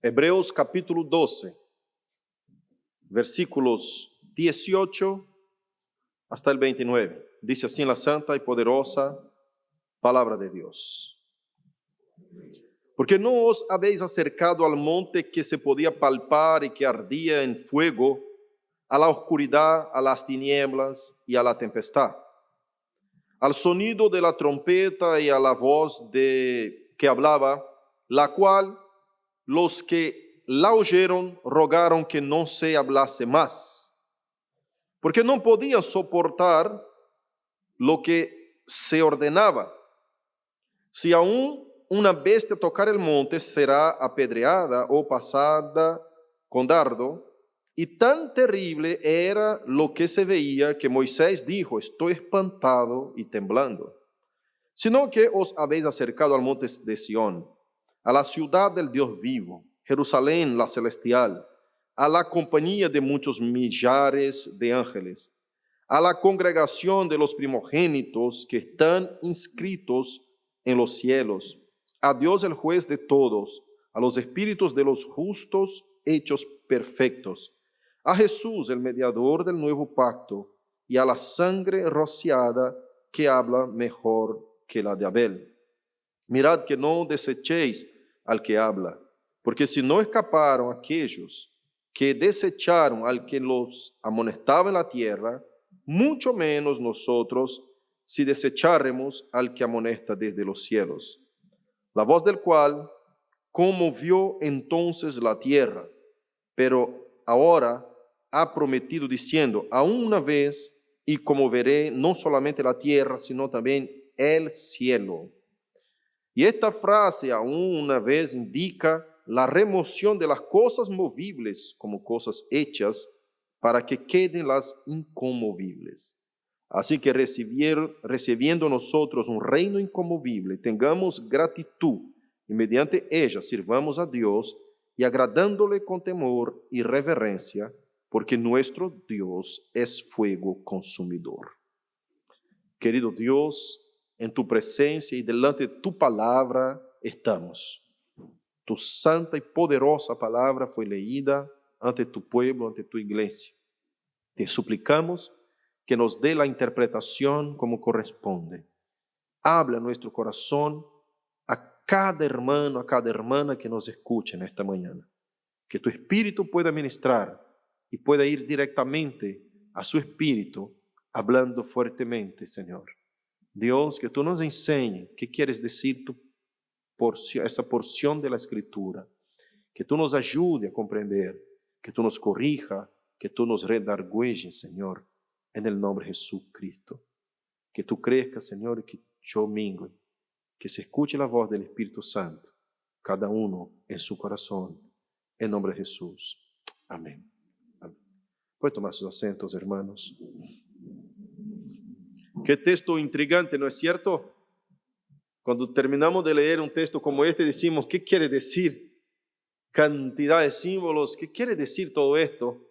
Hebreos capítulo 12, versículos 18 hasta el 29. Dice así la santa y poderosa palabra de Dios. Porque no os habéis acercado al monte que se podía palpar y que ardía en fuego, a la oscuridad, a las tinieblas y a la tempestad, al sonido de la trompeta y a la voz que hablaba, la cual los que la oyeron rogaron que no se hablase más, porque no podían soportar lo que se ordenaba. Si aún una bestia tocar el monte, será apedreada o pasada con dardo. Y tan terrible era lo que se veía que Moisés dijo: estoy espantado y temblando. Sino que os habéis acercado al monte de Sión, a la ciudad del Dios vivo, Jerusalén la celestial, a la compañía de muchos millares de ángeles, a la congregación de los primogénitos que están inscritos en los cielos, a Dios el juez de todos, a los espíritus de los justos hechos perfectos, a Jesús el mediador del nuevo pacto, y a la sangre rociada que habla mejor que la de Abel. Mirad que no desechéis al que habla, porque si no escaparon aquellos que desecharon al que los amonestaba en la tierra, mucho menos nosotros si desecháremos al que amonesta desde los cielos, la voz del cual conmovió entonces la tierra, pero ahora ha prometido diciendo: aún una vez y conmoveré no solamente la tierra, sino también el cielo. Y esta frase, aún una vez, indica la remoción de las cosas movibles como cosas hechas para que queden las inconmovibles. Así que recibiendo nosotros un reino inconmovible, tengamos gratitud y mediante ella sirvamos a Dios y agradándole con temor y reverencia, porque nuestro Dios es fuego consumidor. Querido Dios, en tu presencia y delante de tu palabra estamos. Tu santa y poderosa palabra fue leída ante tu pueblo, ante tu iglesia. Te suplicamos que nos dé la interpretación como corresponde. Habla en nuestro corazón a cada hermano, a cada hermana que nos escuche en esta mañana. Que tu espíritu pueda ministrar y pueda ir directamente a su espíritu, hablando fuertemente, Señor. Dios, que tú nos enseñes qué quieres decir esa porción de la Escritura. Que tú nos ayude a comprender, que tú nos corrija, que tú nos redargüelles, Señor, en el nombre de Jesucristo. Que tú crezcas, Señor, y que yo mingue. Que se escuche la voz del Espíritu Santo, cada uno en su corazón, en nombre de Jesús. Amén. Amén. Pueden tomar sus asientos, hermanos. Qué texto intrigante, ¿no es cierto? Cuando terminamos de leer un texto como este, decimos: ¿qué quiere decir? Cantidad de símbolos, ¿qué quiere decir todo esto?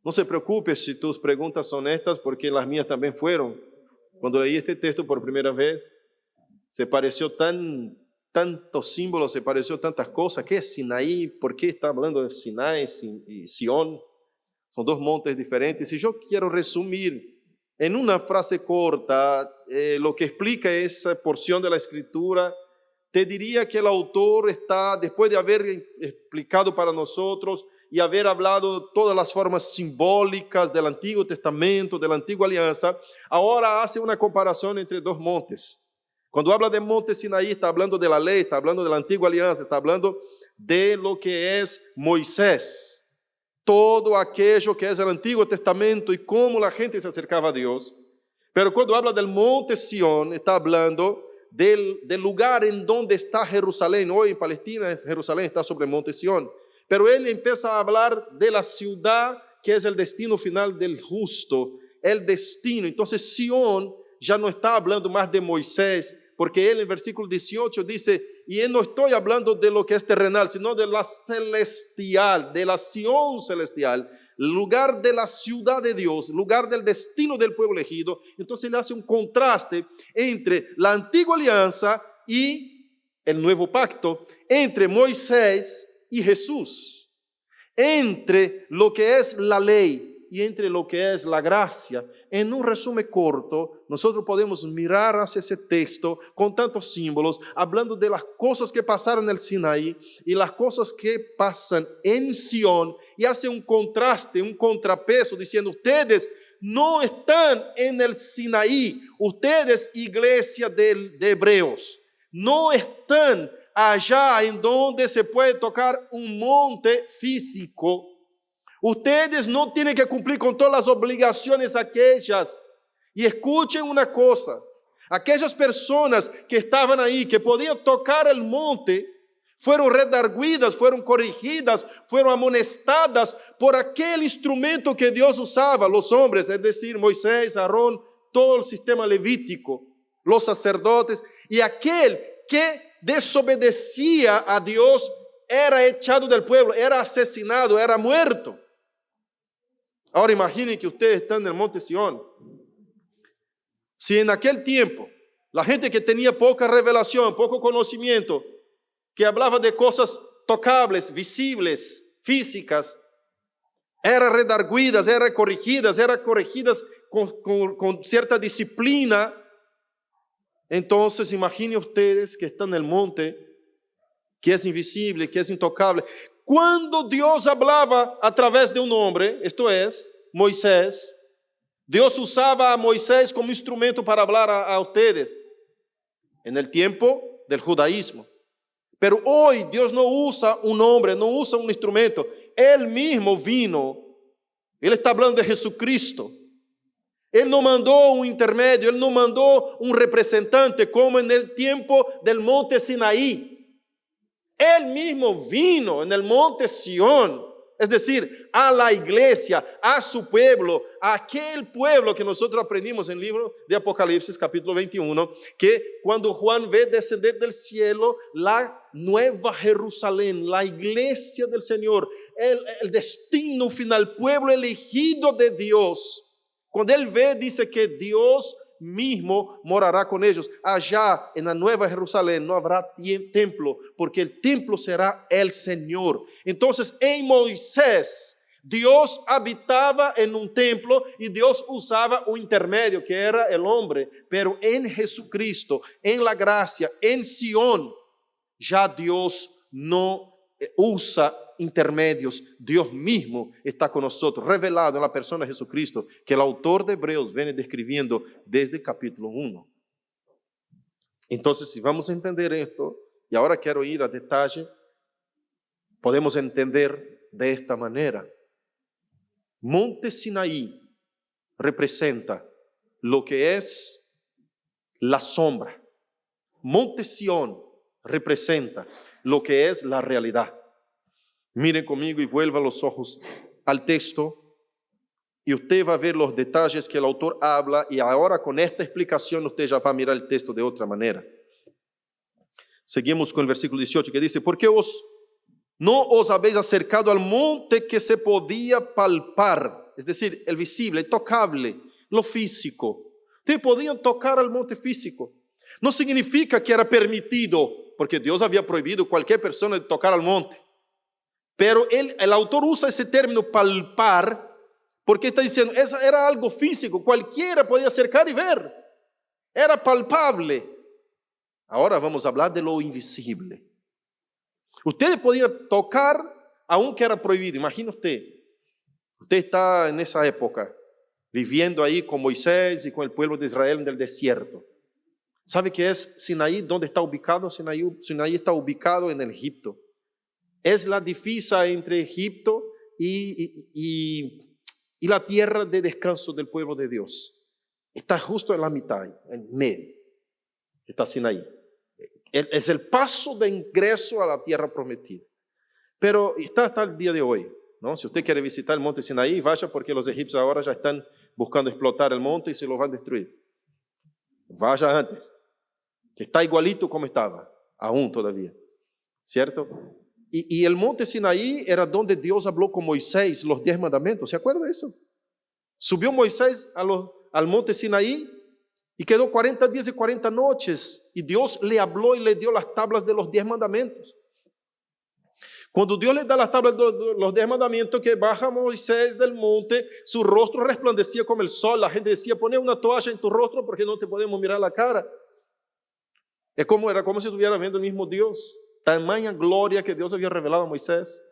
No se preocupe si tus preguntas son estas, porque las mías también fueron. Cuando leí este texto por primera vez, se pareció tantos símbolos, se pareció tantas cosas. ¿Qué es Sinaí? ¿Por qué está hablando de Sinai y Sión? Son dos montes diferentes. Y yo quiero resumir en una frase corta lo que explica esa porción de la Escritura. Te diría que el autor está, después de haber explicado para nosotros y haber hablado todas las formas simbólicas del Antiguo Testamento, de la Antigua Alianza, ahora hace una comparación entre dos montes. Cuando habla de monte Sinaí, está hablando de la ley, está hablando de la Antigua Alianza, está hablando de lo que es Moisés. Todo aquello que es el Antiguo Testamento y cómo la gente se acercaba a Dios. Pero cuando habla del monte Sión, está hablando del lugar en donde está Jerusalén. Hoy en Palestina, Jerusalén está sobre el monte Sión. Pero él empieza a hablar de la ciudad que es el destino final del justo, el destino. Entonces Sión ya no está hablando más de Moisés, porque él en versículo 18 dice: y no estoy hablando de lo que es terrenal, sino de la celestial, de la Sión celestial, lugar de la ciudad de Dios, lugar del destino del pueblo elegido. Entonces él hace un contraste entre la antigua alianza y el nuevo pacto, entre Moisés y Jesús, entre lo que es la ley y entre lo que es la gracia. En un resumen corto, nosotros podemos mirar hacia ese texto con tantos símbolos, hablando de las cosas que pasaron en el Sinaí y las cosas que pasan en Sión, y hace un contraste, un contrapeso, diciendo: ustedes no están en el Sinaí, ustedes, iglesia de Hebreos, no están allá en donde se puede tocar un monte físico. Ustedes no tienen que cumplir con todas las obligaciones aquellas. Y escuchen una cosa: aquellas personas que estaban ahí, que podían tocar el monte, fueron redarguidas, fueron corrigidas, fueron amonestadas por aquel instrumento que Dios usaba, los hombres, es decir, Moisés, Aarón, todo el sistema levítico, los sacerdotes, y aquel que desobedecía a Dios era echado del pueblo, era asesinado, era muerto. Ahora imaginen que ustedes están en el monte Sión. Si en aquel tiempo la gente que tenía poca revelación, poco conocimiento, que hablaba de cosas tocables, visibles, físicas, eran redarguidas, eran corregidas con cierta disciplina, entonces imaginen ustedes que están en el monte, que es invisible, que es intocable. Cuando Dios hablaba a través de un hombre, esto es, Moisés, Dios usaba a Moisés como instrumento para hablar a ustedes en el tiempo del judaísmo. Pero hoy Dios no usa un hombre, no usa un instrumento. Él mismo vino. Él está hablando de Jesucristo. Él no mandó un intermedio, Él no mandó un representante como en el tiempo del monte Sinaí. Él mismo vino en el monte Sión, es decir, a la iglesia, a su pueblo, a aquel pueblo que nosotros aprendimos en el libro de Apocalipsis capítulo 21, que cuando Juan ve descender del cielo la nueva Jerusalén, la iglesia del Señor, el destino final, pueblo elegido de Dios, cuando él ve, dice que Dios mismo morará con ellos. Allá en la nueva Jerusalén no habrá templo, porque el templo será el Señor. Entonces en Moisés Dios habitaba en un templo y Dios usaba un intermedio que era el hombre, pero en Jesucristo, en la gracia, en Sión, ya Dios no usa intermedios. Dios mismo está con nosotros, revelado en la persona de Jesucristo, que el autor de Hebreos viene describiendo desde el capítulo 1. Entonces, si vamos a entender esto, y ahora quiero ir a detalle, podemos entender de esta manera. Monte Sinaí representa lo que es la sombra. Monte Sión representa lo que es la realidad. Miren conmigo y vuelva los ojos al texto y usted va a ver los detalles que el autor habla, y ahora con esta explicación usted ya va a mirar el texto de otra manera. Seguimos con el versículo 18 que dice: ¿por qué no os habéis acercado al monte que se podía palpar? Es decir, el visible, el tocable, lo físico. Ustedes podían tocar al monte físico. No significa que era permitido, porque Dios había prohibido a cualquier persona de tocar al monte. Pero el autor usa ese término palpar, porque está diciendo, eso era algo físico, cualquiera podía acercar y ver, era palpable. Ahora vamos a hablar de lo invisible. Ustedes podían tocar, aunque era prohibido. Imagina usted está en esa época, viviendo ahí con Moisés y con el pueblo de Israel en el desierto. ¿Sabe qué es Sinaí? ¿Dónde está ubicado? Sinaí está ubicado en Egipto. Es la divisa entre Egipto y la tierra de descanso del pueblo de Dios. Está justo en la mitad, en medio. Está Sinaí. Es el paso de ingreso a la tierra prometida. Pero está hasta el día de hoy, ¿no? Si usted quiere visitar el monte Sinaí, vaya, porque los egipcios ahora ya están buscando explotar el monte y se lo van a destruir. Vaya antes, que está igualito como estaba, aún todavía, ¿cierto? Y el monte Sinaí era donde Dios habló con Moisés los 10 mandamientos. ¿Se acuerda de eso? Subió Moisés al monte Sinaí y quedó 40 días y 40 noches. Y Dios le habló y le dio las tablas de los 10 mandamientos. Cuando Dios les da las tablas de los 10 mandamientos, que baja Moisés del monte, su rostro resplandecía como el sol. La gente decía, pone una toalla en tu rostro porque no te podemos mirar la cara. Era como si estuviera viendo el mismo Dios. Tamaña gloria que Dios había revelado a Moisés.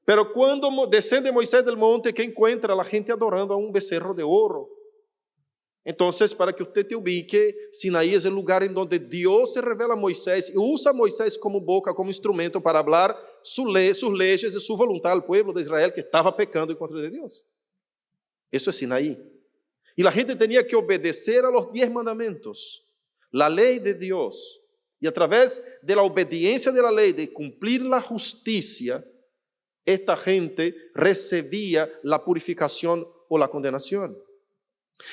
Pero cuando descende Moisés del monte, ¿qué encuentra? A la gente adorando a un becerro de oro. Entonces, para que usted te ubique, Sinaí es el lugar en donde Dios se revela a Moisés y usa a Moisés como boca, como instrumento para hablar sus leyes y su voluntad al pueblo de Israel que estaba pecando en contra de Dios. Eso es Sinaí. Y la gente tenía que obedecer a los 10 mandamientos, la ley de Dios. Y a través de la obediencia de la ley, de cumplir la justicia, esta gente recibía la purificación o la condenación.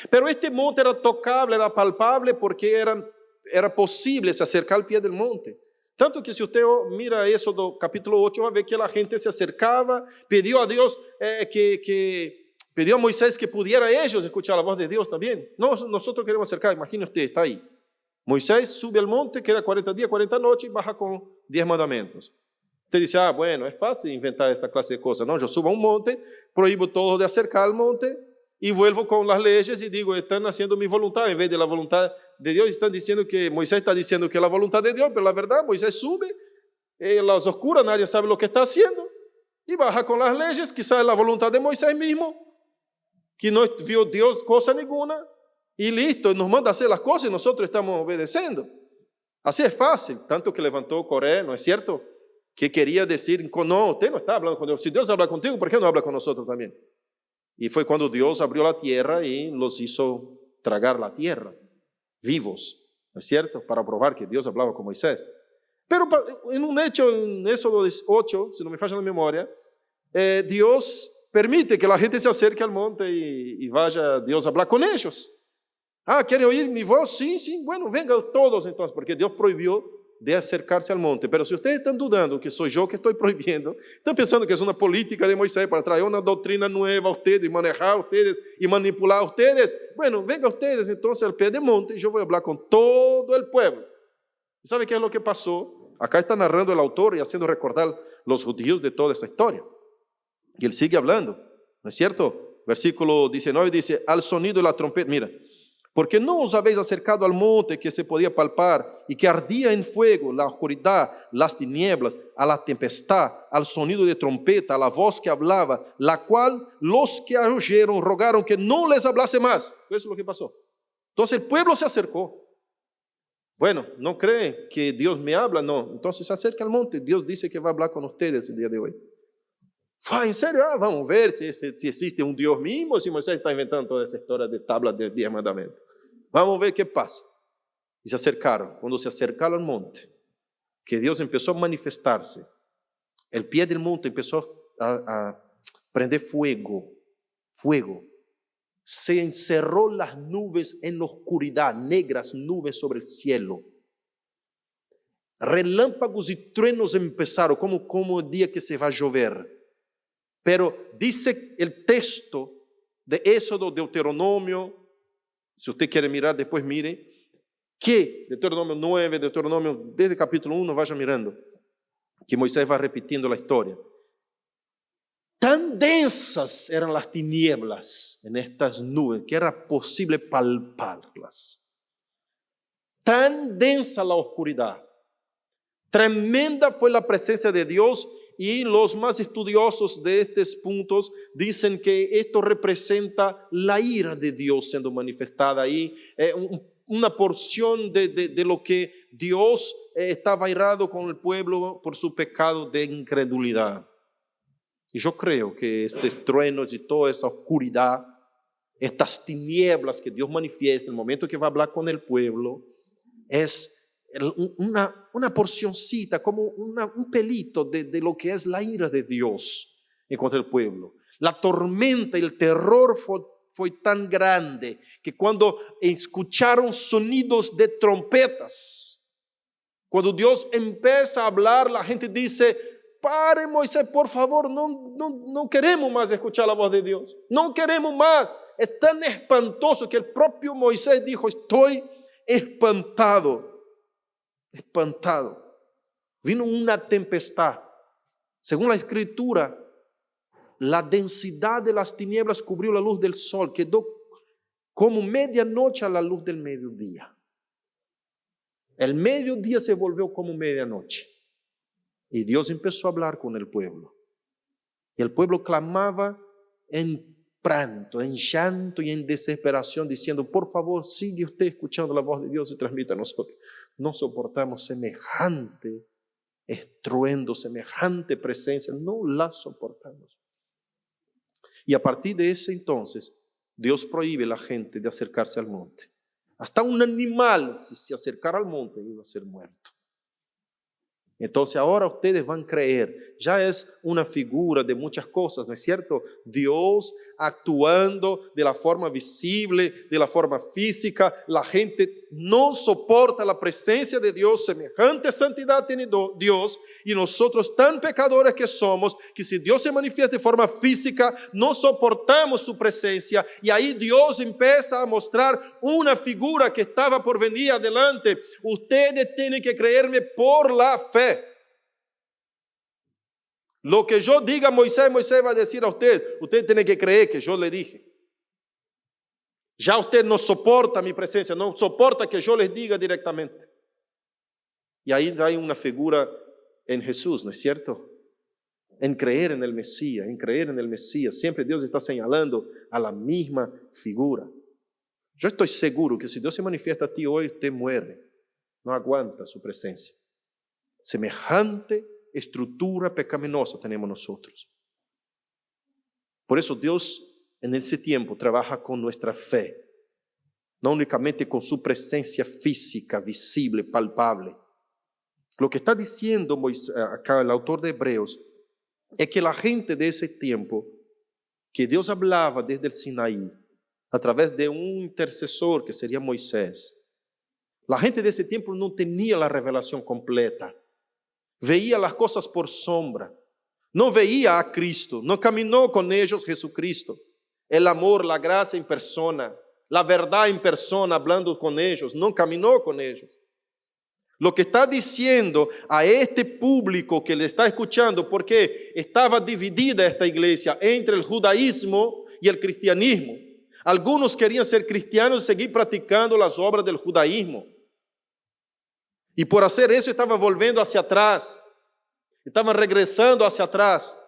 Pero este monte era tocable, era palpable, porque era posible se acercar al pie del monte. Tanto que si usted mira Éxodo capítulo 8, va a ver que la gente se acercaba, pidió a Dios, pidió a Moisés que pudiera ellos escuchar la voz de Dios también. No, nosotros queremos acercar, imagine usted, está ahí. Moisés sube al monte, queda 40 días, 40 noches y baja con 10 mandamientos. Usted dice, bueno, es fácil inventar esta clase de cosas. No, yo subo a un monte, prohíbo todo de acercar al monte, y vuelvo con las leyes y digo, están haciendo mi voluntad en vez de la voluntad de Dios. Están diciendo que Moisés está diciendo que es la voluntad de Dios, pero la verdad, Moisés sube, en las oscuras nadie sabe lo que está haciendo, y baja con las leyes, quizás es la voluntad de Moisés mismo, que no vio Dios cosa ninguna, y listo, nos manda a hacer las cosas y nosotros estamos obedeciendo. Así es fácil, tanto que levantó Coré, ¿no es cierto? Que quería decir, no, usted no está hablando con Dios. Si Dios habla contigo, ¿por qué no habla con nosotros también? Y fue cuando Dios abrió la tierra y los hizo tragar la tierra, vivos, ¿no es cierto? Para probar que Dios hablaba con Moisés. Pero en un hecho, en Éxodo 8, si no me falla la memoria, Dios permite que la gente se acerque al monte y vaya Dios a hablar con ellos. ¿Quieren oír mi voz? Sí, bueno, vengan todos entonces, porque Dios prohibió de acercarse al monte. Pero si ustedes están dudando que soy yo que estoy prohibiendo, están pensando que es una política de Moisés para traer una doctrina nueva a ustedes, y manejar a ustedes, y manipular a ustedes, bueno, vengan ustedes entonces al pie del monte y yo voy a hablar con todo el pueblo. ¿Y sabe qué es lo que pasó? Acá está narrando el autor y haciendo recordar los judíos de toda esta historia. Y él sigue hablando, ¿no es cierto? Versículo 19 dice, al sonido de la trompeta, mira, porque no os habéis acercado al monte que se podía palpar y que ardía en fuego, la oscuridad, las tinieblas, a la tempestad, al sonido de trompeta, a la voz que hablaba, la cual los que oyeron rogaron que no les hablase más. Eso es lo que pasó. Entonces el pueblo se acercó. Bueno, ¿no creen que Dios me habla? No. Entonces se acerca al monte. Dios dice que va a hablar con ustedes el día de hoy. ¿En serio? Vamos a ver si existe un Dios mismo, si Moisés está inventando toda esa historia de tablas de 10 mandamientos. Vamos a ver qué pasa. Y se acercaron. Cuando se acercaron al monte, que Dios empezó a manifestarse, el pie del monte empezó a prender fuego. Se encerró las nubes en la oscuridad, negras nubes sobre el cielo. Relámpagos y truenos empezaron, como el día que se va a llover. Pero dice el texto de Éxodo, Deuteronomio, si usted quiere mirar, después mire, que Deuteronomio 9, Deuteronomio, desde capítulo 1, vaya mirando, que Moisés va repitiendo la historia. Tan densas eran las tinieblas en estas nubes que era posible palparlas. Tan densa la oscuridad. Tremenda fue la presencia de Dios. Y los más estudiosos de estos puntos dicen que esto representa la ira de Dios siendo manifestada ahí, una porción de lo que Dios estaba airado con el pueblo por su pecado de incredulidad. Y yo creo que estos truenos y toda esa oscuridad, estas tinieblas que Dios manifiesta en el momento que va a hablar con el pueblo, es una porcioncita, como un pelito de lo que es la ira de Dios en contra del pueblo. La tormenta y el terror fue tan grande que cuando escucharon sonidos de trompetas, cuando Dios empieza a hablar, la gente dice, pare Moisés, por favor, no queremos más escuchar la voz de Dios, no queremos más. Es tan espantoso que el propio Moisés dijo, estoy espantado. Vino una tempestad Según la Escritura, la densidad de las tinieblas cubrió la luz del sol, quedó como medianoche a la luz del mediodía. El mediodía se volvió como medianoche. Y Dios empezó a hablar con el pueblo. Y el pueblo clamaba en pranto, en llanto y en desesperación, diciendo: por favor, sigue usted escuchando la voz de Dios y transmita a nosotros. No soportamos semejante estruendo, semejante presencia, no la soportamos. Y a partir de ese entonces, Dios prohíbe a la gente de acercarse al monte. Hasta un animal, si se acercara al monte, iba a ser muerto. Entonces ahora ustedes van a creer, ya es una figura de muchas cosas, ¿no es cierto? Dios actuando de la forma visible, de la forma física. La gente no soporta la presencia de Dios, semejante santidad tiene Dios, y nosotros tan pecadores que somos, que si Dios se manifiesta de forma física, no soportamos su presencia, y ahí Dios empieza a mostrar una figura que estaba por venir adelante. Ustedes tienen que creerme por la fe. Lo que yo diga a Moisés, Moisés va a decir a usted tiene que creer que yo le dije. Ya usted no soporta mi presencia, no soporta que yo les diga directamente. Y ahí hay una figura en Jesús, ¿no es cierto? En creer en el Mesías, en creer en el Mesías. Siempre Dios está señalando a la misma figura. Yo estoy seguro que si Dios se manifiesta a ti hoy, usted muere. No aguanta su presencia. Semejante estructura pecaminosa tenemos nosotros. Por eso Dios en ese tiempo trabaja con nuestra fe, no únicamente con su presencia física, visible, palpable. Lo que está diciendo acá el autor de Hebreos es que la gente de ese tiempo, que Dios hablaba desde el Sinaí, a través de un intercesor que sería Moisés, la gente de ese tiempo no tenía la revelación completa. Veía las cosas por sombra, no veía a Cristo, no caminó con ellos Jesucristo, el amor, la gracia en persona, la verdad en persona, hablando con ellos, no caminó con ellos. Lo que está diciendo a este público que le está escuchando, porque estaba dividida esta iglesia entre el judaísmo y el cristianismo. Algunos querían ser cristianos y seguir practicando las obras del judaísmo. Y por hacer eso estaban volviendo hacia atrás, estaban regresando hacia atrás.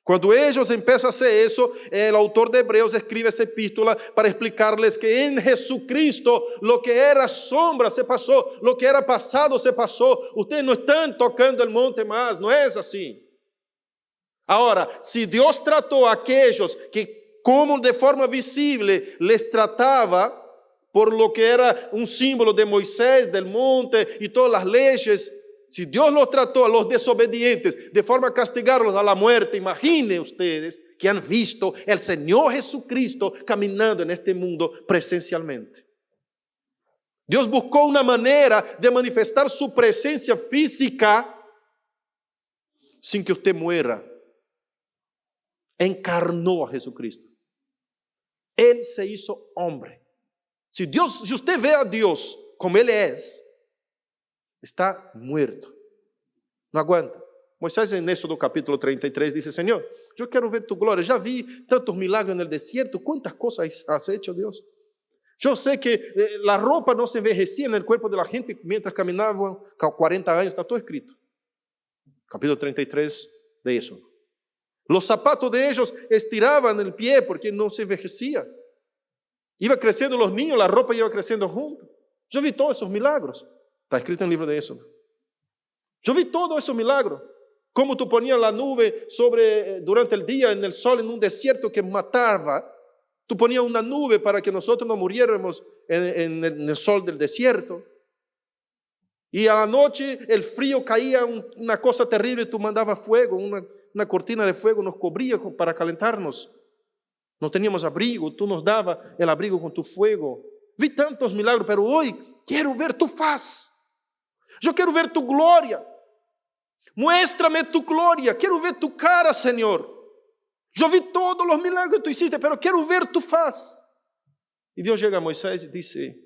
Cuando ellos empiezan a hacer eso, el autor de Hebreos escribe esa epístola para explicarles que en Jesucristo lo que era sombra se pasó, lo que era pasado se pasó. Ustedes no están tocando el monte más, no es así. Ahora, si Dios trató a aquellos que como de forma visible les trataba, por lo que era un símbolo de Moisés, del monte y todas las leyes, si Dios los trató a los desobedientes de forma a castigarlos a la muerte, imaginen ustedes que han visto el Señor Jesucristo caminando en este mundo presencialmente. Dios buscó una manera de manifestar su presencia física sin que usted muera. Encarnó a Jesucristo. Él se hizo hombre. Si usted ve a Dios como Él es, está muerto. No aguanta. Moisés en Éxodo capítulo 33 dice: Señor, yo quiero ver tu gloria. Ya vi tantos milagros en el desierto. ¿Cuántas cosas has hecho, Dios? Yo sé que la ropa no se envejecía en el cuerpo de la gente mientras caminaban 40 años. Está todo escrito. Capítulo 33 de Éxodo. Los zapatos de ellos estiraban el pie porque no se envejecía. Iba creciendo los niños, la ropa iba creciendo junto. Yo vi todos esos milagros. Está escrito en el libro de Éxodo. Yo vi todos esos milagros. Cómo tú ponías la nube durante el día en el sol en un desierto que mataba. Tú ponías una nube para que nosotros no muriéramos en el sol del desierto. Y a la noche el frío caía, una cosa terrible, tú mandabas fuego, una cortina de fuego nos cubría para calentarnos. No teníamos abrigo, tú nos dabas el abrigo con tu fuego. Vi tantos milagros, pero hoy quiero ver tu faz. Yo quiero ver tu gloria. Muéstrame tu gloria. Quiero ver tu cara, Señor. Yo vi todos los milagros que tú hiciste, pero quiero ver tu faz. Y Dios llega a Moisés y dice: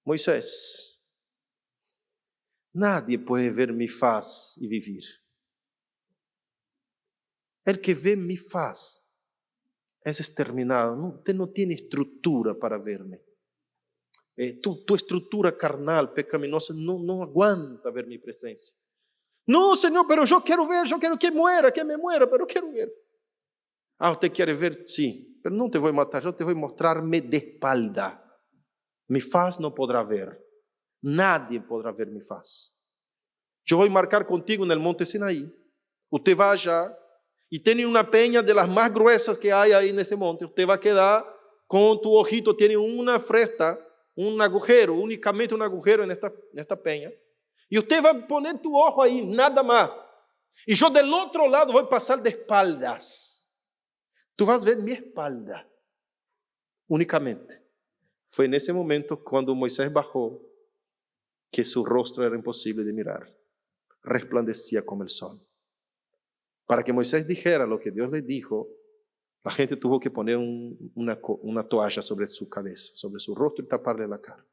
Moisés, nadie puede ver mi faz y vivir. El que ve mi faz es exterminado. Usted no tiene estructura para verme. Tu estructura carnal, pecaminosa, no aguanta ver mi presencia. No, Señor, pero yo quiero ver, yo quiero que me muera, pero quiero ver. Usted quiere ver, sí, pero no te voy a matar, yo te voy a mostrarme de espalda. Mi faz no podrá ver. Nadie podrá ver mi faz. Yo voy a marcar contigo en el monte Sinaí. Usted va allá y tiene una peña de las más gruesas que hay ahí en ese monte. Usted va a quedar con tu ojito, tiene una fresta, un agujero, únicamente un agujero en esta peña. Y usted va a poner tu ojo ahí, nada más. Y yo del otro lado voy a pasar de espaldas. Tú vas a ver mi espalda, únicamente. Fue en ese momento cuando Moisés bajó que su rostro era imposible de mirar. Resplandecía como el sol. Para que Moisés dijera lo que Dios le dijo, la gente tuvo que poner una toalla sobre su cabeza, sobre su rostro y taparle la cara.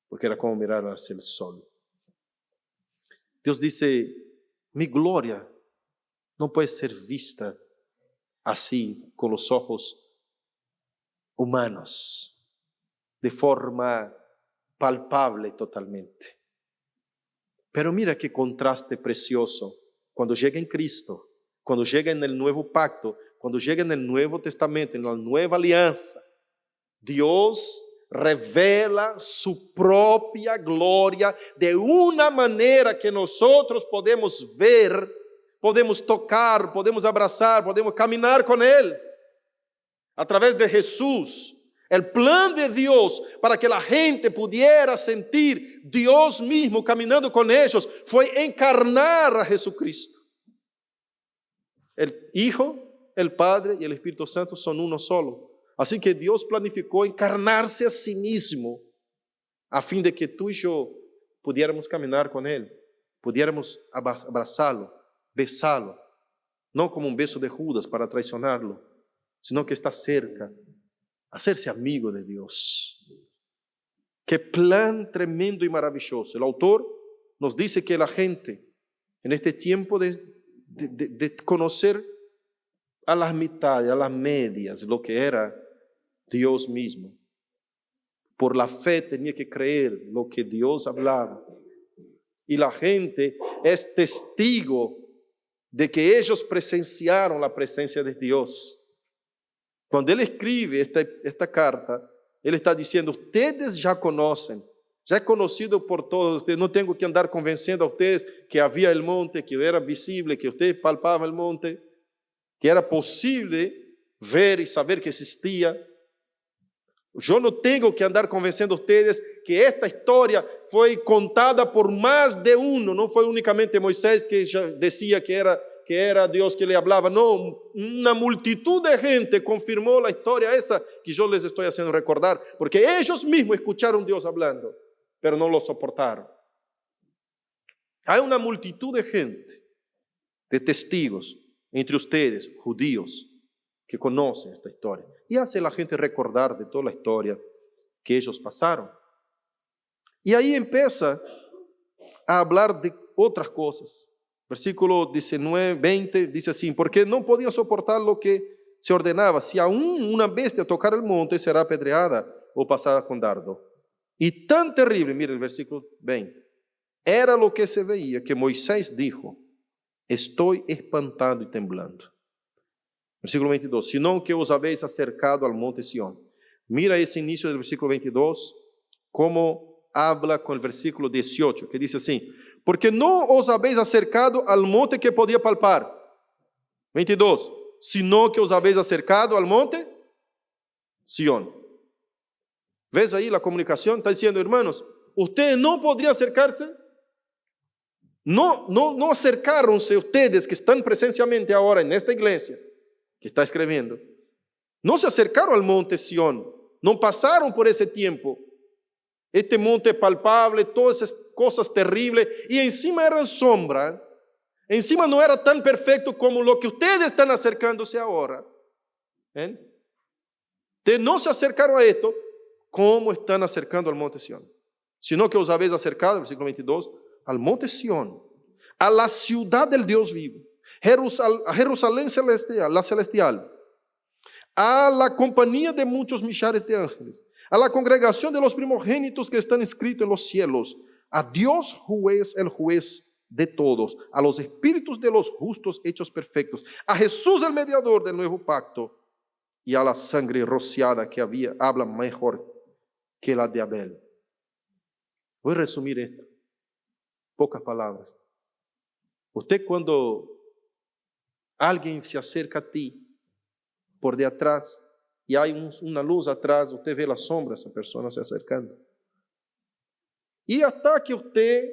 Porque era como mirar hacia el sol. Dios dice, mi gloria no puede ser vista así, con los ojos humanos, de forma palpable totalmente. Pero mira qué contraste precioso cuando llega en Cristo, cuando llega en el nuevo pacto, cuando llega en el Nuevo Testamento, en la nueva alianza. Dios revela su propia gloria de una manera que nosotros podemos ver, podemos tocar, podemos abrazar, podemos caminar con Él. A través de Jesús, el plan de Dios para que la gente pudiera sentir Dios mismo caminando con ellos fue encarnar a Jesucristo. El Hijo, el Padre y el Espíritu Santo son uno solo. Así que Dios planificó encarnarse a sí mismo a fin de que tú y yo pudiéramos caminar con Él, pudiéramos abrazarlo, besarlo, no como un beso de Judas para traicionarlo, sino que está cerca, hacerse amigo de Dios. Qué plan tremendo y maravilloso. El autor nos dice que la gente en este tiempo de conocer a las mitades, a las medias, lo que era Dios mismo, por la fe tenía que creer lo que Dios hablaba. Y la gente es testigo de que ellos presenciaron la presencia de Dios. Cuando él escribe esta carta, él está diciendo, ustedes ya conocen, ya es conocido por todos, ustedes, no tengo que andar convenciendo a ustedes que había el monte, que era visible, que ustedes palpaban el monte, que era posible ver y saber que existía. Yo no tengo que andar convenciendo a ustedes que esta historia fue contada por más de uno, no fue únicamente Moisés que ya decía que era Dios que le hablaba, no, una multitud de gente confirmó la historia esa que yo les estoy haciendo recordar, porque ellos mismos escucharon a Dios hablando, pero no lo soportaron. Hay una multitud de gente, de testigos, entre ustedes, judíos, que conocen esta historia, y hace la gente recordar de toda la historia que ellos pasaron. Y ahí empieza a hablar de otras cosas. Versículo 19, 20 dice así, porque no podían soportar lo que se ordenaba, si aún una bestia tocar el monte será apedreada o pasada con dardo. Y tan terrible, mire el versículo 20, era lo que se veía que Moisés dijo, estoy espantado y temblando. Versículo 22, sino que os habéis acercado al monte Sión. Mira ese inicio del versículo 22, cómo habla con el versículo 18, que dice así, porque no os habéis acercado al monte que podía palpar. 22, sino que os habéis acercado al monte Sión. ¿Ves ahí la comunicación? Está diciendo, hermanos, ustedes no podrían acercarse. No acercaronse ustedes que están presencialmente ahora en esta iglesia que está escribiendo, no se acercaron al monte Sión, no pasaron por ese tiempo, este monte palpable, todas esas cosas terribles, y encima era sombra, encima no era tan perfecto como lo que ustedes están acercándose ahora. Ustedes no se acercaron a esto, como están acercando al monte Sión, sino que os habéis acercado, versículo 22, al monte Sión, a la ciudad del Dios vivo, a Jerusalén celestial, la celestial, a la compañía de muchos millares de ángeles, a la congregación de los primogénitos que están escritos en los cielos, a Dios juez, el juez de todos, a los espíritus de los justos hechos perfectos, a Jesús el mediador del nuevo pacto, y a la sangre rociada que habla mejor que la de Abel. Voy a resumir esto. Pocas palabras. Usted, cuando alguien se acerca a ti por de atrás y hay una luz atrás, usted ve la sombra de esa persona se acercando. Y hasta que usted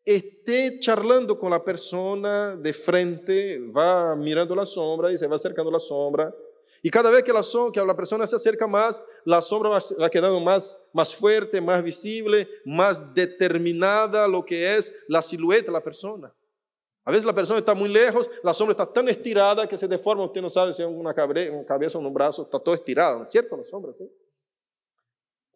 esté charlando con la persona de frente, va mirando la sombra y se va acercando a la sombra. Y cada vez que la persona se acerca más, la sombra va quedando más fuerte, más visible, más determinada lo que es la silueta de la persona. A veces la persona está muy lejos, la sombra está tan estirada que se deforma, usted no sabe si es una cabeza o un brazo, está todo estirado, ¿no es cierto? La sombra, ¿sí?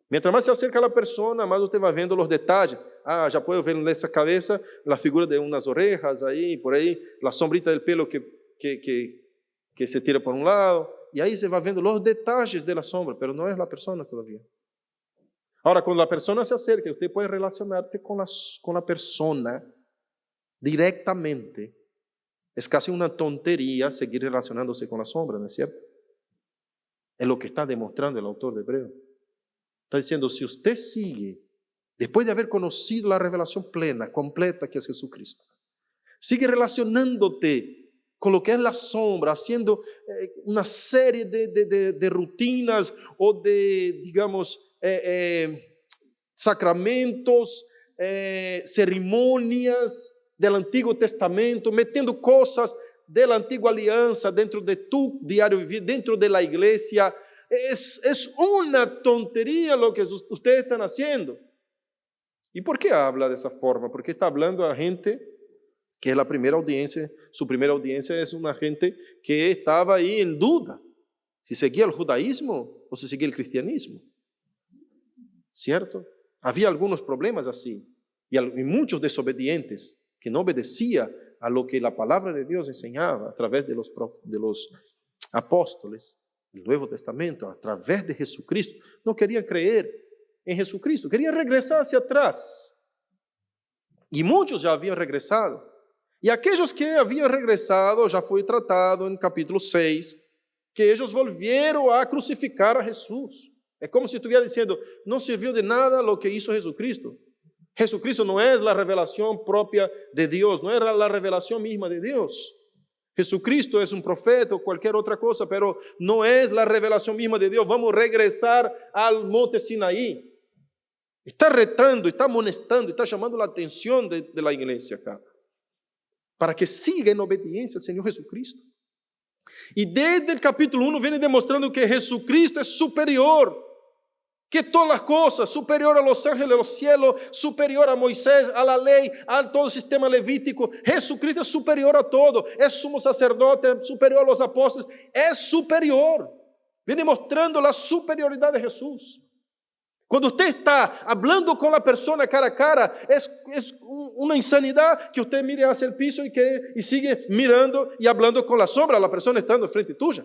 Mientras más se acerca a la persona, más usted va viendo los detalles. Ah, ya puedo ver en esa cabeza la figura de unas orejas ahí, por ahí, la sombrita del pelo que se tira por un lado. Y ahí se va viendo los detalles de la sombra, pero no es la persona todavía. Ahora, cuando la persona se acerca, usted puede relacionarte con la persona directamente. Es casi una tontería seguir relacionándose con la sombra, ¿no es cierto? Es lo que está demostrando el autor de Hebreo. Está diciendo, si usted sigue, después de haber conocido la revelación plena, completa que es Jesucristo, sigue relacionándote con lo que es la sombra, haciendo una serie de rutinas o de, digamos, sacramentos, ceremonias del Antiguo Testamento, metiendo cosas de la antigua alianza dentro de tu diario vivir, dentro de la iglesia. Es una tontería lo que ustedes están haciendo. ¿Y por qué habla de esa forma? Porque está hablando a gente que es la primera audiencia, su primera audiencia es una gente que estaba ahí en duda, si seguía el judaísmo o si seguía el cristianismo. ¿Cierto? Había algunos problemas así, y muchos desobedientes, que no obedecían a lo que la palabra de Dios enseñaba a través de los apóstoles del Nuevo Testamento, a través de Jesucristo. No querían creer en Jesucristo, querían regresar hacia atrás. Y muchos ya habían regresado. Y aquellos que habían regresado, ya fue tratado en capítulo 6, que ellos volvieron a crucificar a Jesús. Es como si estuviera diciendo, no sirvió de nada lo que hizo Jesucristo. Jesucristo no es la revelación propia de Dios, no era la revelación misma de Dios. Jesucristo es un profeta o cualquier otra cosa, pero no es la revelación misma de Dios. Vamos a regresar al monte Sinaí. Está retando, está amonestando, está llamando la atención de la iglesia acá, para que siga en obediencia al Señor Jesucristo. Y desde el capítulo 1 viene demostrando que Jesucristo es superior que todas las cosas, superior a los ángeles de los cielos, superior a Moisés, a la ley, a todo el sistema levítico. Jesucristo es superior a todo, es sumo sacerdote, superior a los apóstoles, es superior. Viene mostrando la superioridad de Jesús. Cuando usted está hablando con la persona cara a cara, es una insanidad que usted mire hacia el piso y sigue mirando y hablando con la sombra, la persona estando frente tuya.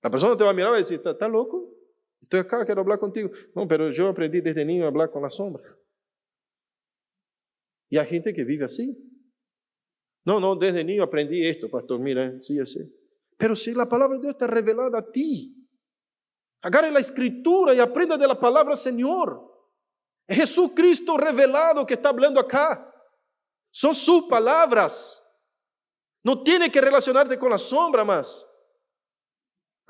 La persona te va a mirar y va a decir, ¿está loco? Estoy acá, quiero hablar contigo. No, pero yo aprendí desde niño a hablar con la sombra. Y hay gente que vive así. No, desde niño aprendí esto, pastor, mira, sí, así. Pero si la palabra de Dios está revelada a ti, agarre la escritura y aprenda de la palabra Señor. Es Jesucristo revelado que está hablando acá. Son sus palabras. No tiene que relacionarte con la sombra más.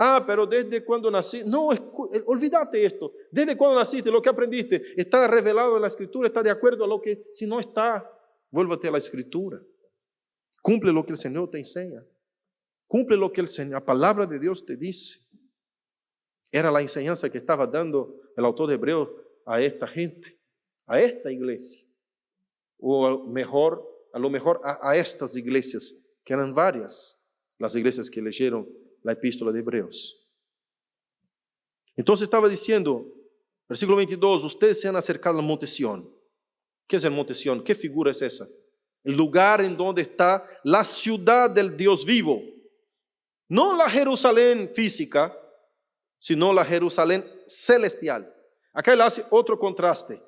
Ah, pero desde cuando nací. No, olvídate esto. Desde cuando naciste, lo que aprendiste está revelado en la escritura, está de acuerdo a lo que, si no está, vuélvate a la escritura. Cumple lo que el Señor te enseña. Cumple lo que la palabra de Dios te dice. Era la enseñanza que estaba dando el autor de Hebreos a esta gente, a esta iglesia, o a lo mejor a estas iglesias, que eran varias, las iglesias que leyeron la epístola de Hebreos. Entonces estaba diciendo, versículo 22, ustedes se han acercado al monte Sión. ¿Qué es el monte Sión? ¿Qué figura es esa? el lugar en donde está la ciudad del Dios vivo. No la Jerusalén física, sino la Jerusalén celestial. Acá él hace otro contraste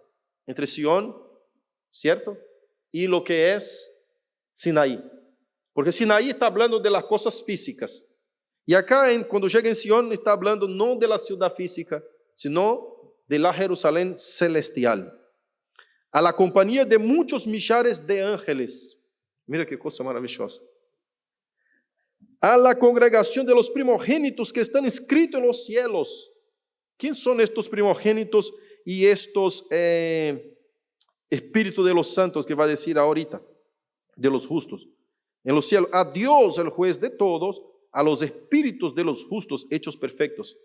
entre Sión, ¿cierto? Y lo que es Sinaí. Porque Sinaí está hablando de las cosas físicas. Y acá, cuando llega en Sión, está hablando no de la ciudad física, sino de la Jerusalén celestial. A la compañía de muchos millares de ángeles. Mira qué cosa maravillosa. A la congregación de los primogénitos que están inscritos en los cielos. ¿Quién son estos primogénitos y estos espíritus de los santos que va a decir ahorita? De los justos. En los cielos, a Dios el juez de todos, a los espíritus de los justos hechos perfectos.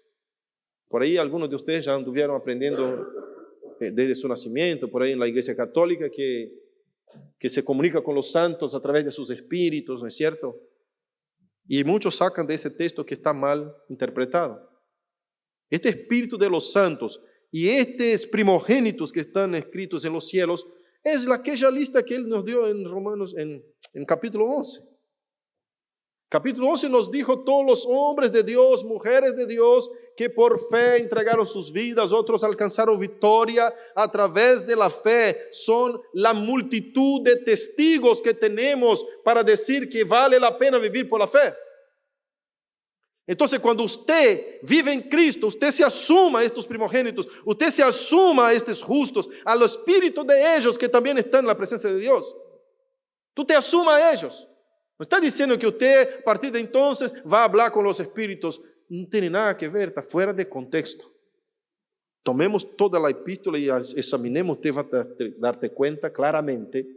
Por ahí algunos de ustedes ya anduvieron aprendiendo desde su nacimiento, por ahí en la iglesia católica, que se comunica con los santos a través de sus espíritus, ¿no es cierto? Y muchos sacan de ese texto que está mal interpretado. Este espíritu de los santos y estos primogénitos que están escritos en los cielos es aquella lista que él nos dio en Romanos, en capítulo 11. Capítulo 11 nos dijo todos los hombres de Dios, mujeres de Dios, que por fe entregaron sus vidas, otros alcanzaron victoria a través de la fe. Son la multitud de testigos que tenemos para decir que vale la pena vivir por la fe. Entonces, cuando usted vive en Cristo, usted se asuma a estos primogénitos, usted se asuma a estos justos, a los espíritus de ellos que también están en la presencia de Dios. Tú te asuma a ellos. No está diciendo que usted a partir de entonces va a hablar con los espíritus. No tiene nada que ver, está fuera de contexto. Tomemos toda la epístola y examinemos, usted va a darte cuenta claramente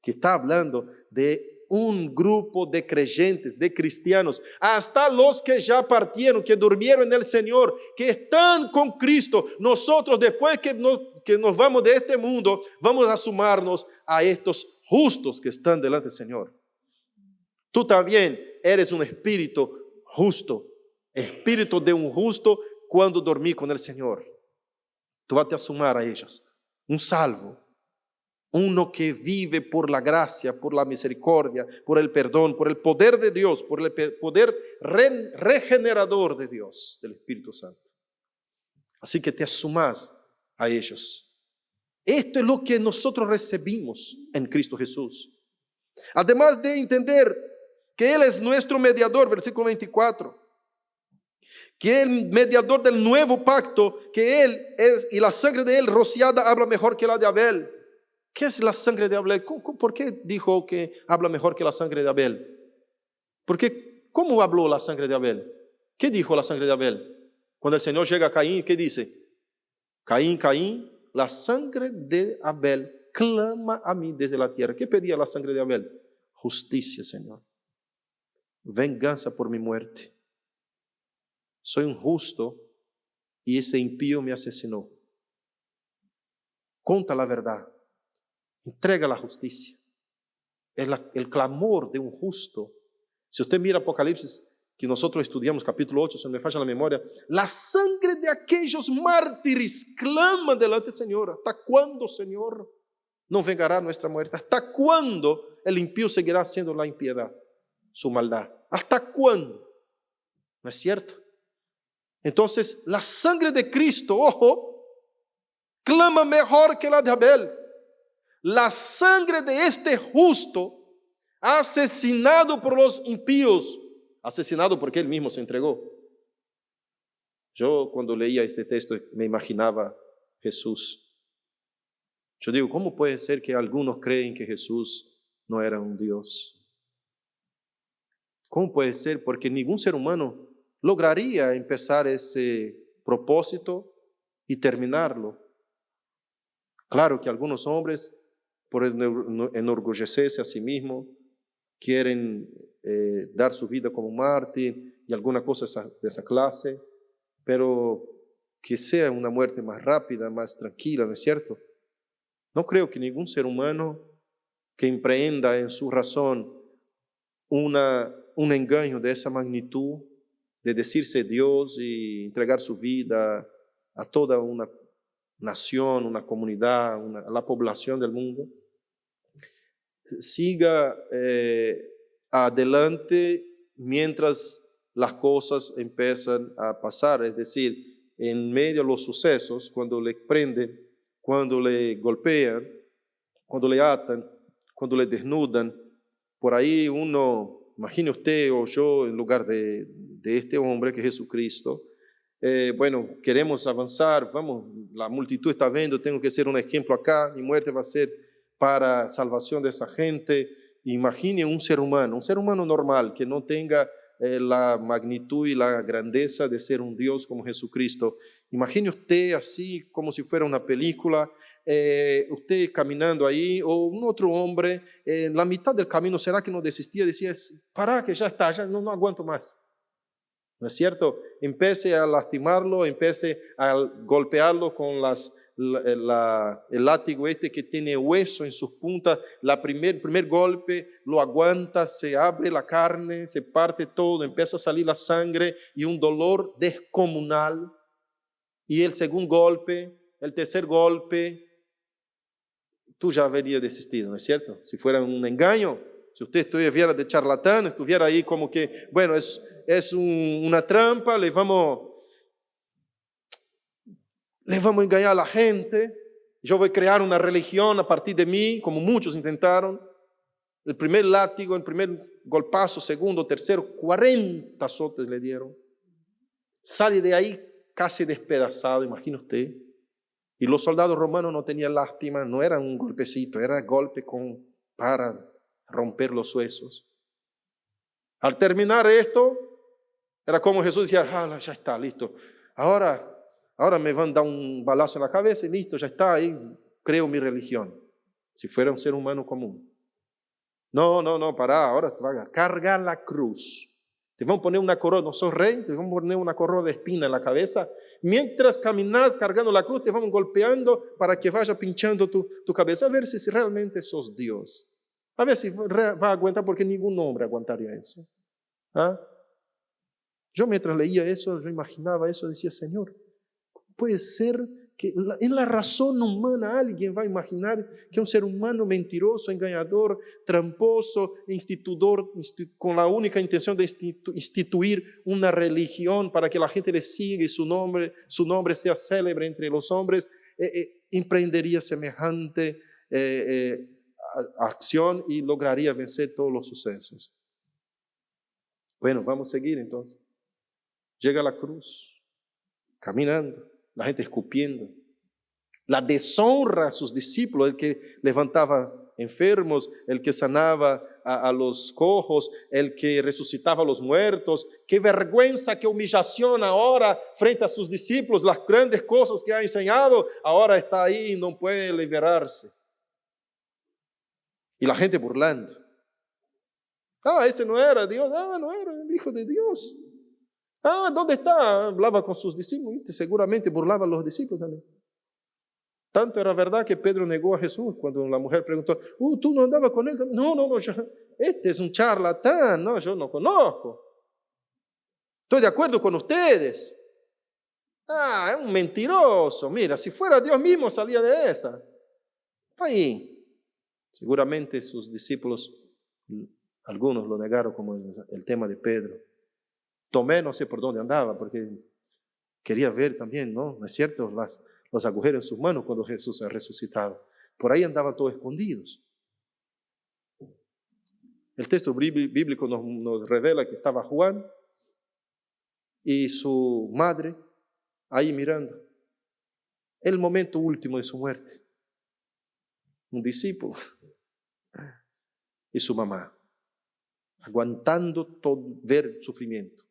que está hablando de un grupo de creyentes, de cristianos, hasta los que ya partieron, que durmieron en el Señor, que están con Cristo. Nosotros, después que nos vamos de este mundo, vamos a sumarnos a estos justos que están delante del Señor. Tú también eres un espíritu justo, espíritu de un justo cuando dormí con el Señor. Tú vas a sumar a ellos, un salvo, uno que vive por la gracia, por la misericordia, por el perdón, por el poder de Dios, por el poder regenerador de Dios, del Espíritu Santo. Así que te asumas a ellos. Esto es lo que nosotros recibimos en Cristo Jesús. Además de entender que Él es nuestro mediador, versículo 24, que el mediador del nuevo pacto, que Él es, y la sangre de Él rociada habla mejor que la de Abel. ¿Qué es la sangre de Abel? ¿Por qué dijo que habla mejor que la sangre de Abel? Porque, ¿cómo habló la sangre de Abel? ¿Qué dijo la sangre de Abel? Cuando el Señor llega a Caín, ¿qué dice? Caín, Caín, la sangre de Abel clama a mí desde la tierra. ¿Qué pedía la sangre de Abel? Justicia, Señor. Venganza por mi muerte. Soy un justo y ese impío me asesinó. Conta la verdad. Entrega la justicia. Es el clamor de un justo. Si usted mira Apocalipsis, que nosotros estudiamos, capítulo 8, si no me falla la memoria, la sangre de aquellos mártires clama delante del Señor. ¿Hasta cuándo, Señor, no vengará nuestra muerte? ¿Hasta cuándo el impío seguirá haciendo la impiedad, su maldad? ¿Hasta cuándo? ¿No es cierto? Entonces, la sangre de Cristo, ojo, clama mejor que la de Abel. La sangre de este justo, asesinado por los impíos, asesinado porque él mismo se entregó. Yo cuando leía este texto me imaginaba Jesús. Yo digo, ¿cómo puede ser que algunos creen que Jesús no era un Dios? ¿Cómo puede ser? Porque ningún ser humano lograría empezar ese propósito y terminarlo. Claro que algunos hombres, por enorgullecerse a sí mismos, quieren dar su vida como mártir y alguna cosa de esa clase, pero que sea una muerte más rápida, más tranquila, ¿no es cierto? No creo que ningún ser humano que emprenda en su razón un engaño de esa magnitud, de decirse Dios y entregar su vida a toda una nación, una comunidad, a la población del mundo, siga adelante mientras las cosas empiezan a pasar, es decir, en medio de los sucesos, cuando le prenden, cuando le golpean, cuando le atan, cuando le desnudan, por ahí uno, imagine usted o yo en lugar de este hombre que es Jesucristo, bueno, queremos avanzar, vamos, la multitud está viendo, tengo que ser un ejemplo acá, mi muerte va a ser para salvación de esa gente. Imagine un ser humano normal, que no tenga la magnitud y la grandeza de ser un Dios como Jesucristo. Imagine usted así, como si fuera una película, usted caminando ahí, o un otro hombre, en la mitad del camino, ¿será que no desistía? Decía, para que ya está, ya no aguanto más. ¿No es cierto? Empiece a lastimarlo, empiece a golpearlo con el látigo este que tiene hueso en sus puntas. El primer golpe lo aguanta, se abre la carne, se parte todo, empieza a salir la sangre y un dolor descomunal. Y el segundo golpe, el tercer golpe, tú ya habrías desistido, ¿no es cierto? Si fuera un engaño, si usted estuviera de charlatán, estuviera ahí como que, bueno, es una trampa, le vamos a engañar a la gente, yo voy a crear una religión a partir de mí, como muchos intentaron. El primer látigo, el primer golpazo, segundo, tercero, 40 azotes le dieron. Sale de ahí casi despedazado, imagina usted. Y los soldados romanos no tenían lástima, no era un golpecito, era golpe para romper los huesos. Al terminar esto, era como Jesús decía, ya está, listo. Ahora me van a dar un balazo en la cabeza y listo, ya está, ahí creo mi religión. Si fuera un ser humano común. No, pará, ahora te van a cargar la cruz. Te van a poner una corona, no sos rey, te van a poner una corona de espina en la cabeza. Mientras caminas cargando la cruz, te van golpeando para que vaya pinchando tu cabeza, a ver si realmente sos Dios. A ver si va a aguantar, porque ningún hombre aguantaría eso. ¿Ah? Yo mientras leía eso, yo imaginaba eso, decía, Señor, puede ser que en la razón humana alguien va a imaginar que un ser humano mentiroso, engañador, tramposo, instituidor, con la única intención de instituir una religión para que la gente le siga y su nombre sea célebre entre los hombres, emprendería semejante acción y lograría vencer todos los sucesos. Bueno, vamos a seguir entonces. Llega a la cruz, caminando, la gente escupiendo. La deshonra a sus discípulos, el que levantaba enfermos, el que sanaba a los cojos, el que resucitaba a los muertos. Qué vergüenza, qué humillación ahora frente a sus discípulos, las grandes cosas que ha enseñado, ahora está ahí y no puede liberarse. Y la gente burlando. Ese no era Dios, no era el Hijo de Dios. ¿Dónde está? Hablaba con sus discípulos, seguramente burlaba a los discípulos también. Tanto era verdad que Pedro negó a Jesús cuando la mujer preguntó, ¿tú no andabas con él? No, este es un charlatán, no, yo no conozco. Estoy de acuerdo con ustedes. Es un mentiroso, mira, si fuera Dios mismo salía de esa. Ahí, seguramente sus discípulos, algunos lo negaron como el tema de Pedro. Tomé, no sé por dónde andaba, porque quería ver también, ¿no? ¿No es cierto? Los agujeros en sus manos cuando Jesús ha resucitado. Por ahí andaban todos escondidos. El texto bíblico nos revela que estaba Juan y su madre ahí mirando el momento último de su muerte. Un discípulo y su mamá, aguantando todo, ver el sufrimiento.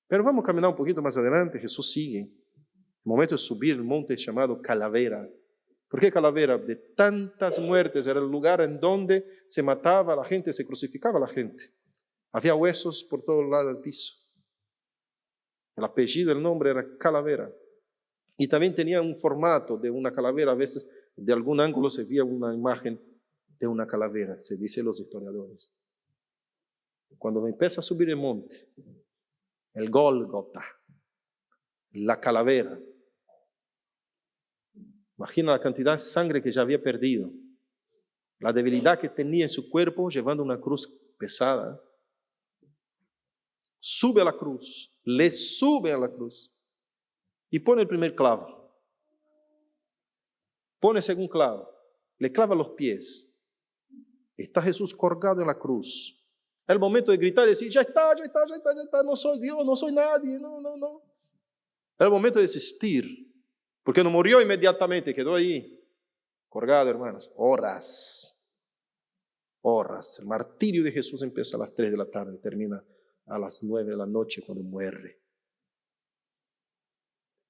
Pero vamos a caminar un poquito más adelante, Jesús sigue. El momento de subir el monte llamado Calavera. ¿Por qué Calavera? De tantas muertes, era el lugar en donde se mataba a la gente, se crucificaba a la gente. Había huesos por todo el lado del piso. El apellido, el nombre era Calavera. Y también tenía un formato de una calavera. A veces de algún ángulo se veía una imagen de una calavera, se dice los historiadores. Cuando empieza a subir el monte, el Gólgota, la calavera, imagina la cantidad de sangre que ya había perdido. la debilidad que tenía en su cuerpo, llevando una cruz pesada, sube a la cruz, le sube a la cruz y pone el primer clavo. Pone el segundo clavo, le clava los pies. Está Jesús colgado en la cruz. Es el momento de gritar y decir, ya está, no soy Dios, no soy nadie, no. Es el momento de desistir, porque no murió inmediatamente, quedó ahí, colgado, hermanos, horas. El martirio de Jesús empieza a las 3 de la tarde, termina a las 9 de la noche cuando muere.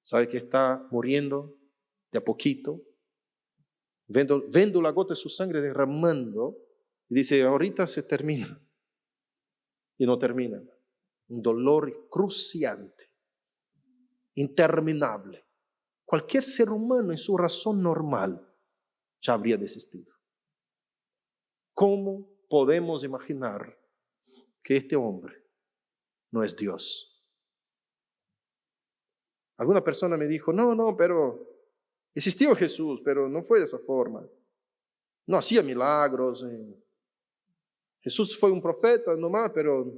¿Sabe que está muriendo de a poquito? Vendo la gota de su sangre derramando, y dice, ahorita se termina. Y no termina. Un dolor cruciante, interminable. Cualquier ser humano en su razón normal ya habría desistido. ¿Cómo podemos imaginar que este hombre no es Dios? Alguna persona me dijo, no, pero existió Jesús, pero no fue de esa forma. No hacía milagros. Jesús fue un profeta nomás, pero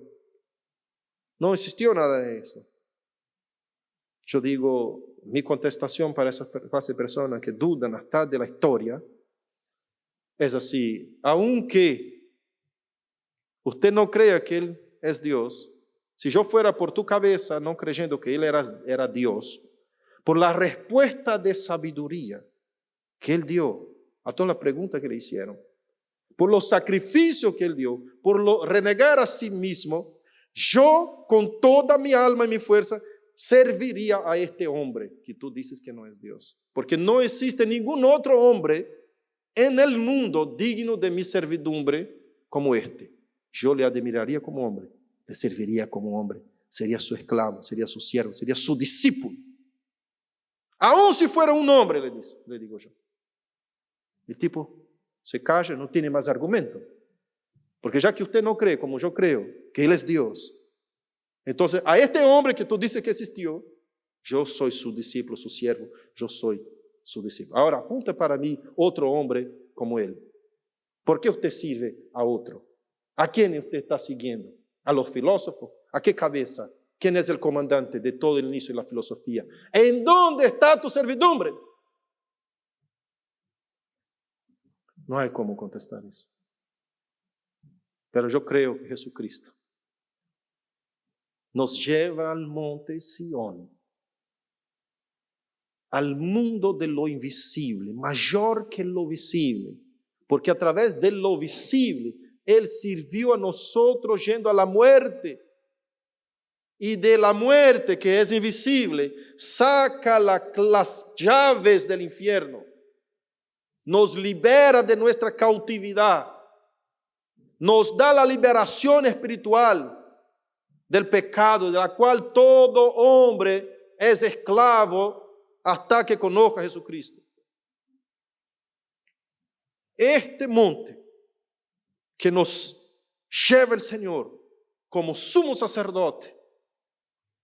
no existió nada de eso. Yo digo, mi contestación para esas personas que dudan hasta de la historia es así: aunque usted no crea que Él es Dios, si yo fuera por tu cabeza no creyendo que Él era Dios, por la respuesta de sabiduría que Él dio a todas las preguntas que le hicieron, por los sacrificios que Él dio, por lo renegar a sí mismo, yo con toda mi alma y mi fuerza serviría a este hombre que tú dices que no es Dios. Porque no existe ningún otro hombre en el mundo digno de mi servidumbre como este. Yo le admiraría como hombre, le serviría como hombre, sería su esclavo, sería su siervo, sería su discípulo. Aún si fuera un hombre, le digo yo. El tipo se calla, no tiene más argumento. Porque ya que usted no cree como yo creo, que Él es Dios, entonces a este hombre que tú dices que existió, yo soy su discípulo, su siervo, yo soy su discípulo. Ahora apunta para mí otro hombre como Él. ¿Por qué usted sirve a otro? ¿A quién usted está siguiendo? ¿A los filósofos? ¿A qué cabeza? ¿Quién es el comandante de todo el inicio de la filosofía? ¿En dónde está tu servidumbre? No hay cómo contestar eso. Pero yo creo que Jesucristo nos lleva al monte Sión, al mundo de lo invisible, mayor que lo visible, porque a través de lo visible, Él sirvió a nosotros yendo a la muerte, y de la muerte que es invisible, saca las llaves del infierno, nos libera de nuestra cautividad, nos da la liberación espiritual del pecado, de la cual todo hombre es esclavo hasta que conozca a Jesucristo. Este monte que nos lleva el Señor como sumo sacerdote,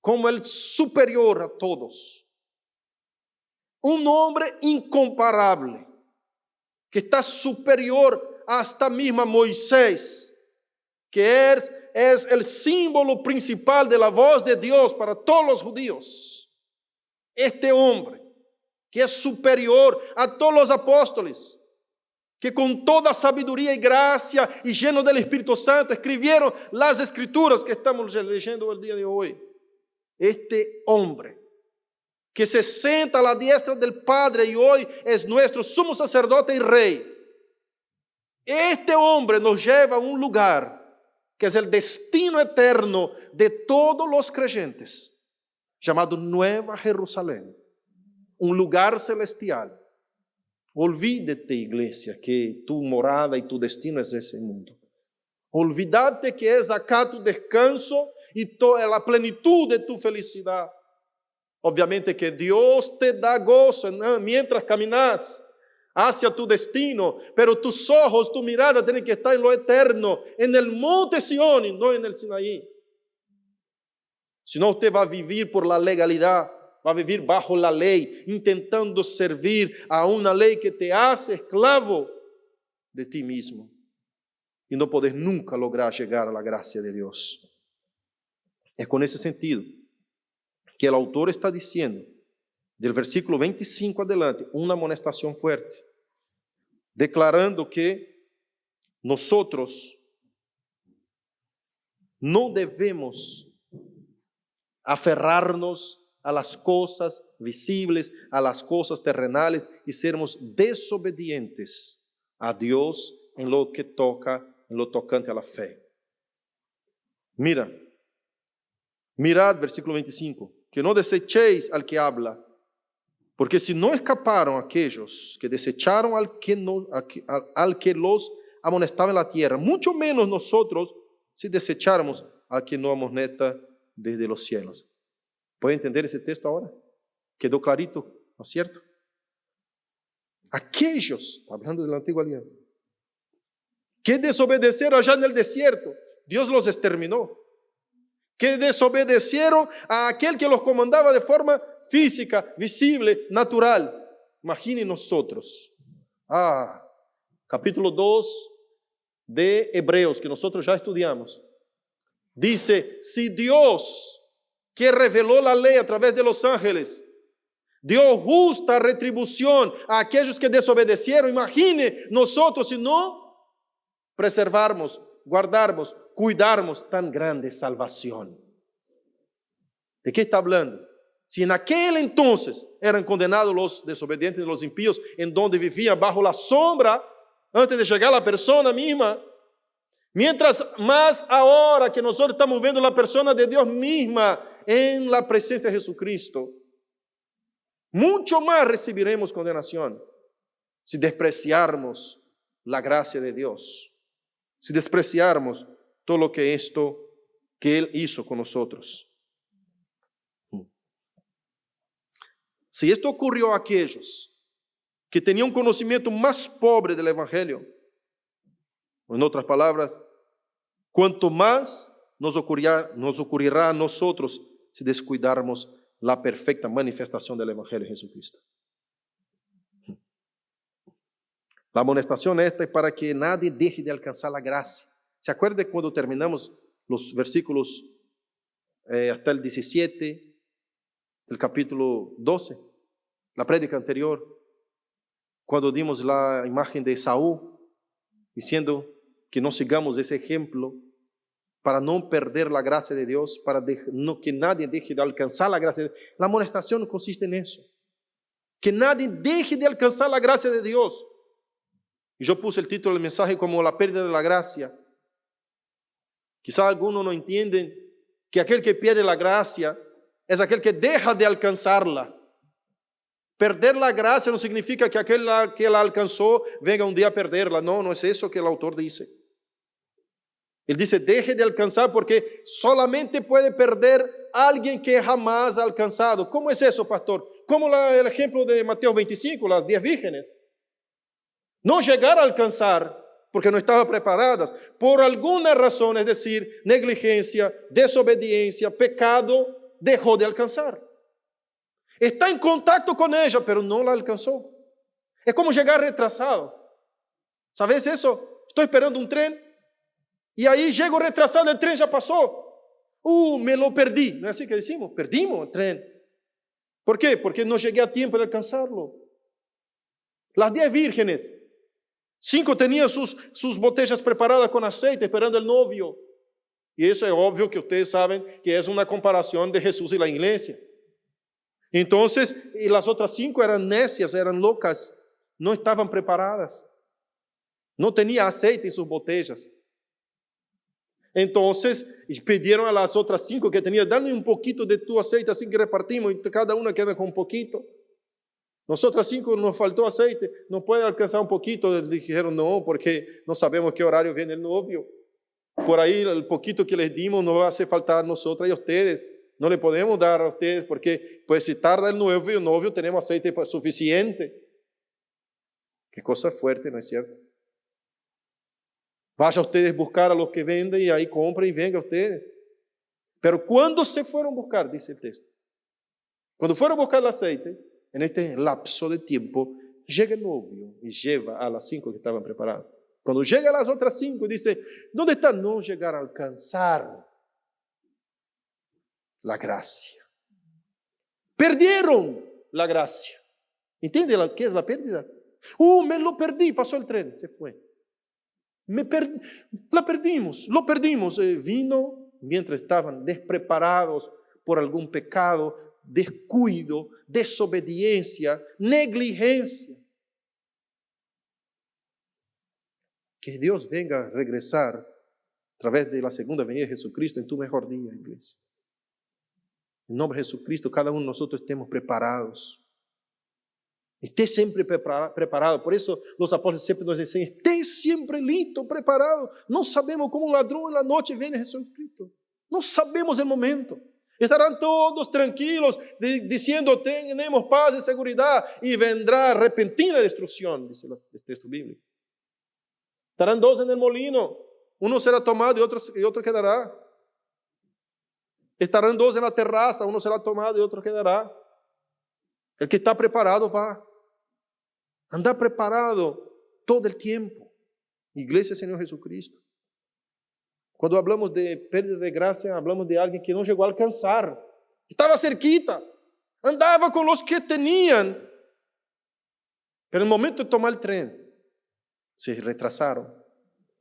como el superior a todos, un hombre incomparable, que está superior hasta mismo a Moisés, que es el símbolo principal de la voz de Dios para todos los judíos. Este hombre que es superior a todos los apóstoles, que con toda sabiduría y gracia y lleno del Espíritu Santo escribieron las escrituras que estamos leyendo el día de hoy. Este hombre que se sienta a la diestra del Padre y hoy es nuestro sumo sacerdote y rey. Este hombre nos lleva a un lugar que es el destino eterno de todos los creyentes, llamado Nueva Jerusalén, un lugar celestial. Olvídate, iglesia, que tu morada y tu destino es ese mundo. Olvídate que es acá tu descanso y la plenitud de tu felicidad. Obviamente que Dios te da gozo mientras caminas hacia tu destino, pero tus ojos, tu mirada tienen que estar en lo eterno, en el monte Sión y no en el Sinaí. Si no, usted va a vivir por la legalidad, va a vivir bajo la ley, intentando servir a una ley que te hace esclavo de ti mismo y no podés nunca lograr llegar a la gracia de Dios. Es con ese sentido que el autor está diciendo, del versículo 25 adelante, una amonestación fuerte, declarando que nosotros no debemos aferrarnos a las cosas visibles, a las cosas terrenales y sermos desobedientes a Dios en lo que toca, en lo tocante a la fe. Mirad, versículo 25, que no desechéis al que habla, porque si no escaparon aquellos que desecharon al que los amonestaba en la tierra, mucho menos nosotros si desecháramos al que no amonesta desde los cielos. ¿Puede entender ese texto ahora? ¿Quedó clarito? ¿No es cierto? Aquellos, hablando de la antigua alianza, que desobedecieron allá en el desierto, Dios los exterminó. Que desobedecieron a aquel que los comandaba de forma física, visible, natural. Imaginen nosotros. Capítulo 2 de Hebreos, que nosotros ya estudiamos. Dice, si Dios, que reveló la ley a través de los ángeles, dio justa retribución a aquellos que desobedecieron, imagine nosotros si no preservarmos, guardarmos, cuidarmos tan grande salvación. ¿De qué está hablando? Si en aquel entonces eran condenados los desobedientes y los impíos, en donde vivían bajo la sombra, antes de llegar a la persona misma, mientras más ahora que nosotros estamos viendo la persona de Dios misma en la presencia de Jesucristo, mucho más recibiremos condenación si despreciarmos la gracia de Dios, si despreciarmos todo lo que Él hizo con nosotros. Si esto ocurrió a aquellos que tenían un conocimiento más pobre del Evangelio, en otras palabras, cuanto más nos ocurrirá a nosotros si descuidarmos la perfecta manifestación del Evangelio de Jesucristo. La amonestación esta es para que nadie deje de alcanzar la gracia. ¿Se acuerda cuando terminamos los versículos hasta el 17 del capítulo 12? La prédica anterior, cuando dimos la imagen de Saúl, diciendo que no sigamos ese ejemplo para no perder la gracia de Dios, para que nadie deje de alcanzar la gracia de Dios. La amonestación consiste en eso, que nadie deje de alcanzar la gracia de Dios. Y yo puse el título del mensaje como la pérdida de la gracia. Quizá algunos no entienden que aquel que pierde la gracia es aquel que deja de alcanzarla. Perder la gracia no significa que aquel que la alcanzó venga un día a perderla. No, no es eso que el autor dice. Él dice, deje de alcanzar porque solamente puede perder alguien que jamás ha alcanzado. ¿Cómo es eso, pastor? Como el ejemplo de Mateo 25, las 10 vírgenes. No llegar a alcanzar porque no estaban preparadas. Por alguna razón, es decir, negligencia, desobediencia, pecado, dejó de alcanzar. Está en contacto con ella, pero no la alcanzó. Es como llegar retrasado. ¿Sabes eso? Estoy esperando un tren y ahí llego retrasado, el tren ya pasó. Me lo perdí. ¿No es así que decimos? Perdimos el tren. ¿Por qué? Porque no llegué a tiempo de alcanzarlo. Las 10 vírgenes, 5 tenían sus botellas preparadas con aceite, esperando el novio. Y eso es obvio que ustedes saben que es una comparación de Jesús y la iglesia. Entonces, y las otras 5 eran necias, eran locas, no estaban preparadas. No tenía aceite en sus botellas. Entonces, pidieron a las otras 5 que tenían, dame un poquito de tu aceite, así que repartimos, y cada una queda con un poquito. Nosotras 5 nos faltó aceite, ¿no puede alcanzar un poquito? Dijeron, no, porque no sabemos qué horario viene el novio. Por ahí el poquito que les dimos no hace falta a nosotras y a ustedes. No le podemos dar a ustedes porque pues si tarda el novio tenemos aceite suficiente. Qué cosa fuerte, ¿no es cierto? Vaya ustedes buscar a los que venden y ahí compren y vengan ustedes. Pero cuando se fueron a buscar, dice el texto, cuando fueron a buscar el aceite, en este lapso de tiempo, llega el novio y lleva a las 5 que estaban preparadas. Cuando llega a las otras 5, dice, ¿dónde está no llegar a alcanzar la gracia? Perdieron la gracia. ¿Entiende qué es la pérdida? Me lo perdí, pasó el tren, se fue. Lo perdimos. Vino mientras estaban despreparados por algún pecado, descuido, desobediencia, negligencia. Que Dios venga a regresar a través de la segunda venida de Jesucristo en tu mejor día, iglesia. En nombre de Jesucristo, cada uno de nosotros estemos preparados. Esté siempre preparado. Por eso los apóstoles siempre nos dicen, esté siempre listo, preparado. No sabemos cómo un ladrón en la noche viene Jesucristo. No sabemos el momento. Estarán todos tranquilos diciendo, tenemos paz y seguridad, y vendrá repentina destrucción, dice el texto bíblico. Estarán 2 en el molino, uno será tomado y otro quedará. Estarán 2 en la terraza, uno será tomado y otro quedará. El que está preparado va. Anda preparado todo el tiempo. Iglesia Señor Jesucristo. Cuando hablamos de pérdida de gracia, hablamos de alguien que no llegó a alcanzar. Estaba cerquita. Andaba con los que tenían. Pero en el momento de tomar el tren, se retrasaron.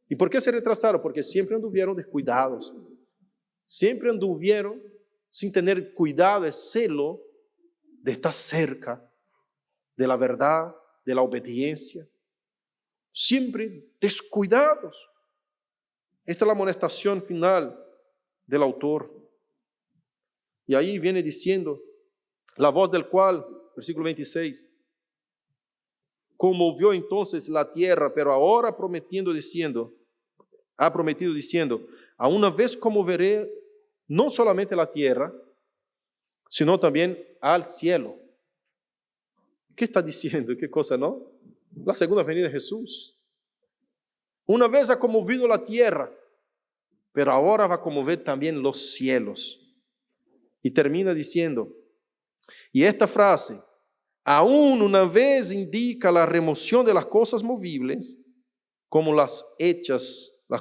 ¿Y por qué se retrasaron? Porque siempre anduvieron descuidados. Siempre anduvieron sin tener cuidado, el celo de estar cerca de la verdad, de la obediencia. Siempre descuidados. Esta es la amonestación final del autor. Y ahí viene diciendo, la voz del cual, versículo 26, conmovió entonces la tierra, pero ahora ha prometido diciendo, a una vez conmoveré no solamente la tierra, sino también al cielo. ¿Qué está diciendo? ¿Qué cosa, no? La segunda venida de Jesús. Una vez ha conmovido la tierra, pero ahora va a conmover también los cielos. Y termina diciendo, y esta frase, aún una vez indica la remoción de las cosas movibles, como las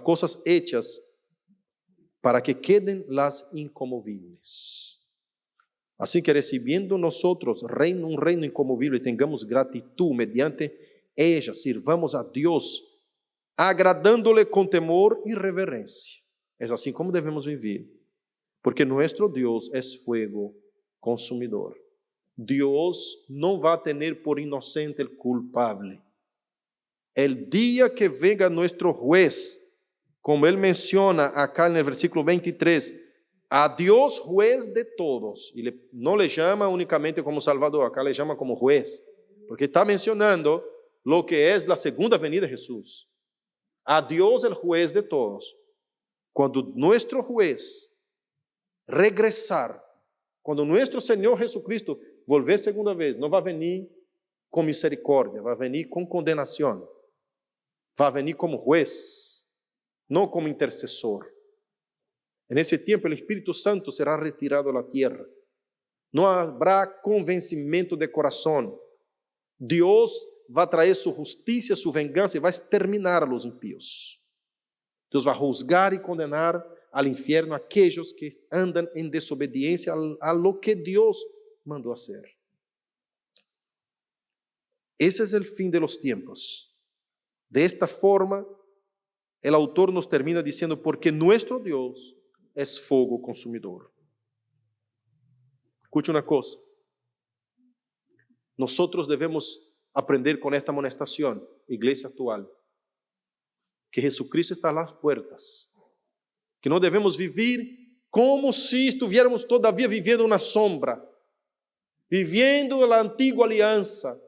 cosas hechas, para que queden las inconmovibles. Así que recibiendo nosotros un reino inconmovible, tengamos gratitud mediante ella, sirvamos a Dios, agradándole con temor y reverencia. Es así como debemos vivir, porque nuestro Dios es fuego consumidor. Dios no va a tener por inocente el culpable. El día que venga nuestro juez, como él menciona acá en el versículo 23, a Dios juez de todos, y no le llama únicamente como Salvador, acá le llama como juez, porque está mencionando lo que es la segunda venida de Jesús. A Dios el juez de todos. Cuando nuestro juez regresar, cuando nuestro Señor Jesucristo volver segunda vez, no va a venir con misericordia, va a venir con condenación, va a venir como juez, no como intercesor. En ese tiempo el Espíritu Santo será retirado a la tierra. No habrá convencimiento de corazón. Dios va a traer su justicia, su venganza y va a exterminar a los impíos. Dios va a juzgar y condenar al infierno a aquellos que andan en desobediencia a lo que Dios mandó hacer. Ese es el fin de los tiempos. De esta forma, el autor nos termina diciendo, porque nuestro Dios es fuego consumidor. Escucha una cosa. Nosotros debemos aprender con esta amonestación, iglesia actual, que Jesucristo está a las puertas, que no debemos vivir como si estuviéramos todavía viviendo una sombra, viviendo la antigua alianza,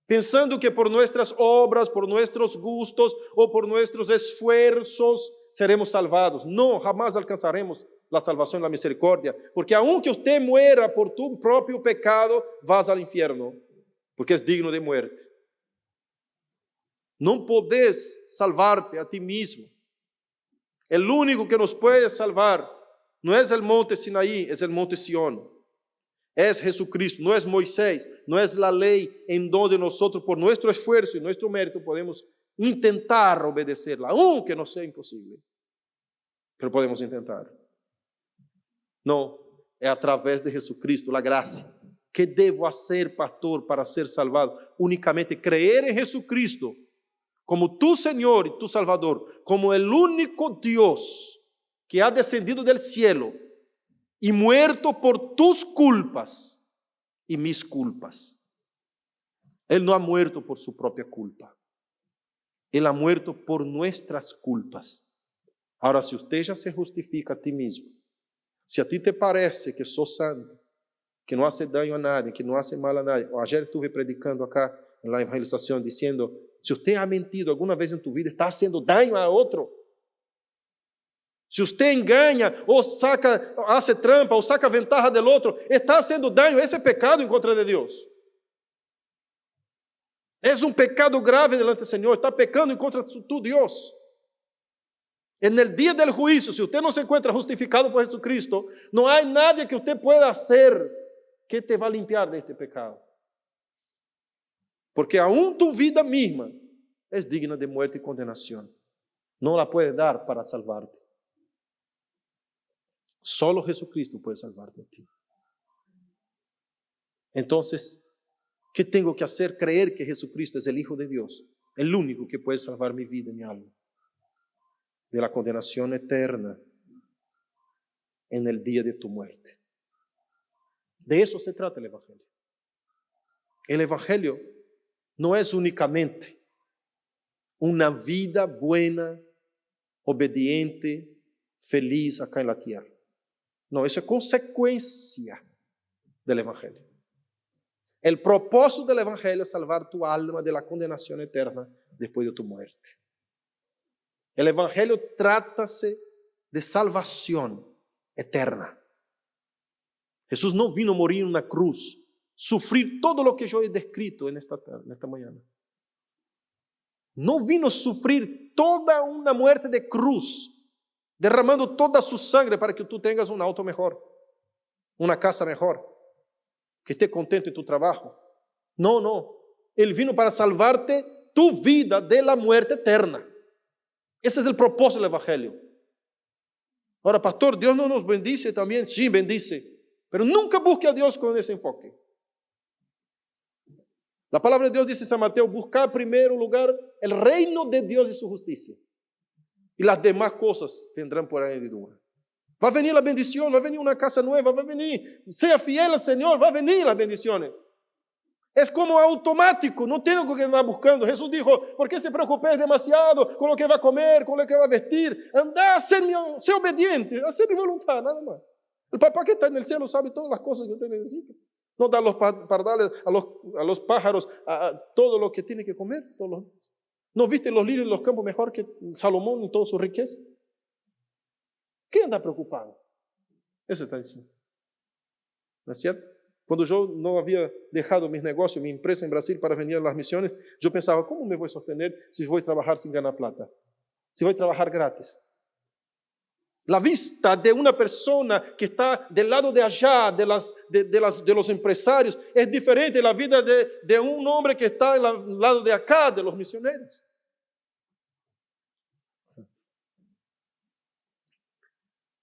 pensando que por nuestras obras, por nuestros gustos o por nuestros esfuerzos seremos salvados. No, jamás alcanzaremos la salvación y la misericordia, porque aunque usted muera por tu propio pecado, vas al infierno, porque es digno de muerte. No podés salvarte a ti mismo. El único que nos puede salvar no es el monte Sinaí, es el monte Sión. Es Jesucristo, no es Moisés, no es la ley en donde nosotros por nuestro esfuerzo y nuestro mérito podemos intentar obedecerla, aunque no sea imposible. Pero podemos intentar. No, es a través de Jesucristo, la gracia. ¿Qué debo hacer, pastor, para ser salvado? Únicamente creer en Jesucristo como tu Señor y tu Salvador, como el único Dios que ha descendido del cielo y muerto por tus culpas y mis culpas. Él no ha muerto por su propia culpa. Él ha muerto por nuestras culpas. Ahora, si usted ya se justifica a ti mismo, si a ti te parece que sos santo, que no hace daño a nadie, que no hace mal a nadie. Ayer estuve predicando acá en la evangelización diciendo, si usted ha mentido alguna vez en tu vida, está haciendo daño a otro. Si usted engaña, o hace trampa, o saca ventaja del otro, está haciendo daño. Ese es pecado en contra de Dios. Es un pecado grave delante del Señor. Está pecando en contra de tu Dios. En el día del juicio, si usted no se encuentra justificado por Jesucristo, no hay nadie que usted pueda hacer que te va a limpiar de este pecado. Porque aún tu vida misma es digna de muerte y condenación. No la puede dar para salvarte. Solo Jesucristo puede salvarte a ti. Entonces, ¿qué tengo que hacer? Creer que Jesucristo es el Hijo de Dios, el único que puede salvar mi vida y mi alma de la condenación eterna en el día de tu muerte. De eso se trata el Evangelio. El Evangelio no es únicamente una vida buena, obediente, feliz acá en la tierra. No, eso es consecuencia del Evangelio. El propósito del Evangelio es salvar tu alma de la condenación eterna después de tu muerte. El Evangelio trátase de salvación eterna. Jesús no vino a morir en una cruz, sufrir todo lo que yo he descrito en esta mañana. No vino a sufrir toda una muerte de cruz, derramando toda su sangre para que tú tengas un auto mejor, una casa mejor, que estés contento en tu trabajo. No, no. Él vino para salvarte tu vida de la muerte eterna. Ese es el propósito del Evangelio. Ahora, pastor, ¿Dios no nos bendice también? Sí, bendice. Pero nunca busque a Dios con ese enfoque. La palabra de Dios dice en San Mateo, buscar en primer lugar el reino de Dios y su justicia. Y las demás cosas vendrán por añadidura. Va a venir la bendición, va a venir una casa nueva, va a venir, sea fiel al Señor, va a venir las bendiciones. Es como automático, no tengo que andar buscando. Jesús dijo, ¿por qué se preocupéis demasiado con lo que va a comer, con lo que va a vestir? Andá a ser obediente, a hacer mi voluntad, nada más. El papá que está en el cielo sabe todas las cosas que usted necesita. No da los pardales a los pájaros a todo lo que tiene que comer. ¿No viste los lirios de los campos mejor que Salomón y toda su riqueza? ¿Qué anda preocupado? Eso está diciendo. ¿No es cierto? Cuando yo no había dejado mis negocios, mi empresa en Brasil para venir a las misiones, yo pensaba, ¿cómo me voy a sostener si voy a trabajar sin ganar plata? Si voy a trabajar gratis. La vista de una persona que está del lado de allá, de los empresarios, es diferente de la vida de un hombre que está del lado de acá, de los misioneros.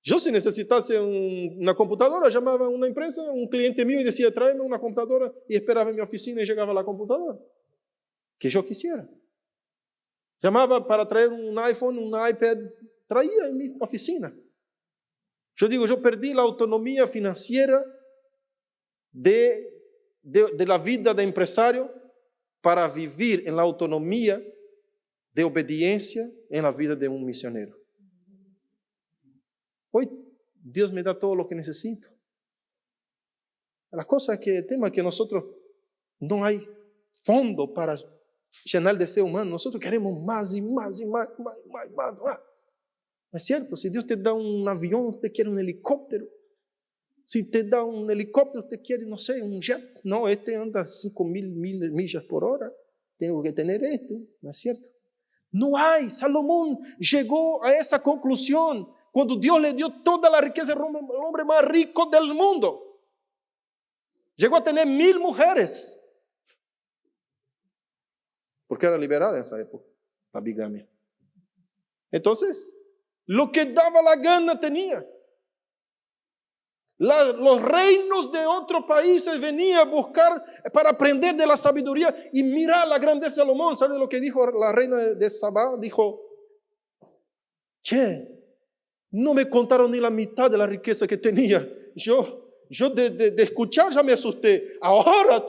Yo, si necesitase una computadora, llamaba a una empresa, un cliente mío, y decía, tráeme una computadora, y esperaba en mi oficina y llegaba la computadora que yo quisiera. Llamaba para traer un iPhone, un iPad, traía en mi oficina. Yo digo, yo perdí la autonomía financiera de la vida de empresario para vivir en la autonomía de obediencia en la vida de un misionero. Hoy Dios me da todo lo que necesito. La cosa es que el tema es que nosotros no hay fondo para llenar el deseo humano. Nosotros queremos más y más y más. ¿No es cierto? Si Dios te da un avión, usted quiere un helicóptero. Si te da un helicóptero, usted quiere, no sé, un jet. No, este anda a 5,000 millas por hora. Tengo que tener este. ¿No es cierto? No hay. Salomón llegó a esa conclusión cuando Dios le dio toda la riqueza al hombre más rico del mundo. Llegó a tener 1,000 mujeres. Porque era liberada en esa época. la bigamia. Entonces, lo que daba la gana tenía. Los reinos de otros países venían a buscar para aprender de la sabiduría y mirar la grandeza de Salomón. ¿Sabe lo que dijo la reina de Sabá? Dijo, che, no me contaron ni la mitad de la riqueza que tenía. Yo de escuchar ya me asusté. Ahora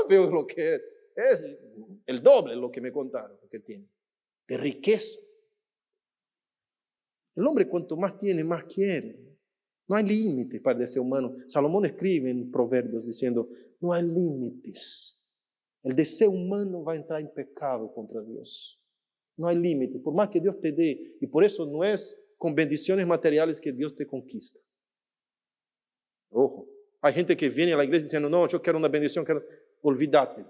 veo lo que es. Es el doble lo que me contaron que tiene. De riqueza. El hombre cuanto más tiene, más quiere. No hay límites para el deseo humano. Salomón escribe en Proverbios diciendo, no hay límites. El deseo humano va a entrar en pecado contra Dios. No hay límites. Por más que Dios te dé. Y por eso no es con bendiciones materiales que Dios te conquista. Ojo. Hay gente que viene a la iglesia diciendo, no, yo quiero una bendición. Olvídate.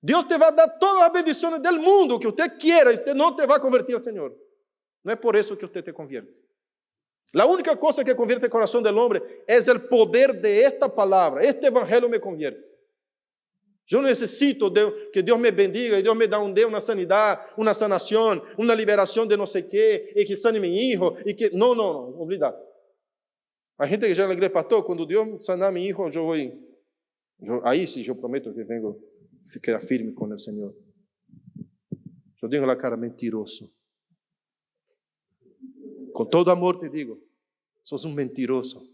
Dios te va a dar todas las bendiciones del mundo que usted quiera y usted no te va a convertir al Señor. No es por eso que usted te convierte. La única cosa que convierte el corazón del hombre es el poder de esta palabra. Este evangelio me convierte. Yo necesito que Dios me bendiga y Dios me dé una sanidad, una sanación, una liberación de no sé qué, y que sane mi hijo, y que... No, olvidad. Hay gente que llega a la iglesia, pastor, cuando Dios sana a mi hijo, ahí sí, yo prometo que vengo a quedar firme con el Señor. Yo digo en la cara, mentiroso. Con todo amor te digo, sos un mentiroso.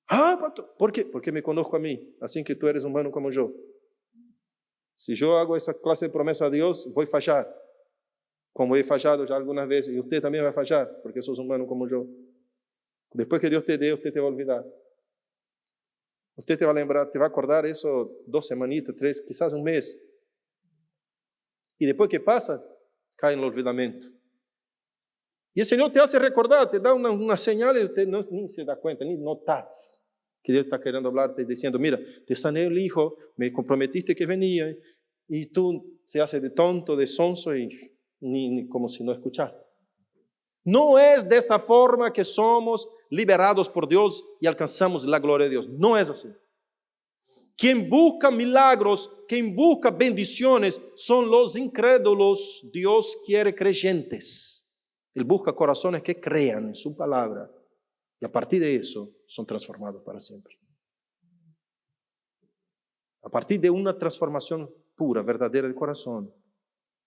Ah, pastor, ¿por qué? Porque me conozco a mí, así que tú eres humano como yo. Si yo hago esa clase de promesa a Dios, voy a fallar. Como he fallado ya algunas veces, y usted también va a fallar, porque sos humano como yo. Después que Dios te dé, usted te va a olvidar. Usted te va a lembrar, te va a acordar eso 2 semanitas, 3, quizás un mes. Y después que pasa, cae en el olvidamiento. Y el Señor te hace recordar, te da una señal y usted ni se da cuenta, ni notas que Dios está queriendo hablarte, diciendo, mira, te sané el hijo, me comprometiste que venía, y tú se hace de tonto, de sonso, y ni como si no escuchara. No es de esa forma que somos liberados por Dios y alcanzamos la gloria de Dios. No es así. Quien busca milagros, quien busca bendiciones, son los incrédulos. Dios quiere creyentes. Él busca corazones que crean en su palabra y a partir de eso son transformados para siempre. A partir de una transformación pura, verdadera del corazón,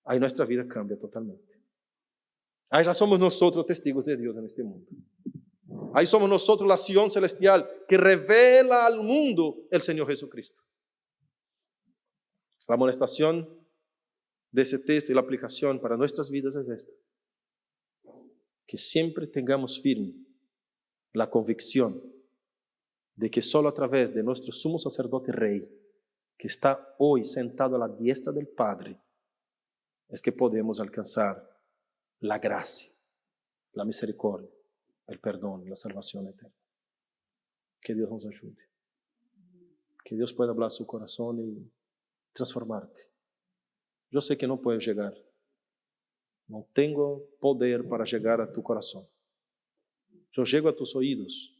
ahí nuestra vida cambia totalmente. Ahí ya somos nosotros testigos de Dios en este mundo. Ahí somos nosotros la Sion celestial que revela al mundo el Señor Jesucristo. La amonestación de ese texto y la aplicación para nuestras vidas es esta. Que siempre tengamos firme la convicción de que solo a través de nuestro sumo sacerdote rey, que está hoy sentado a la diestra del Padre, es que podemos alcanzar la gracia, la misericordia, el perdón, la salvación eterna. Que Dios nos ayude. Que Dios pueda hablar a su corazón y transformarte. Yo sé que no puedo llegar. No tengo poder para llegar a tu corazón. Yo llego a tus oídos.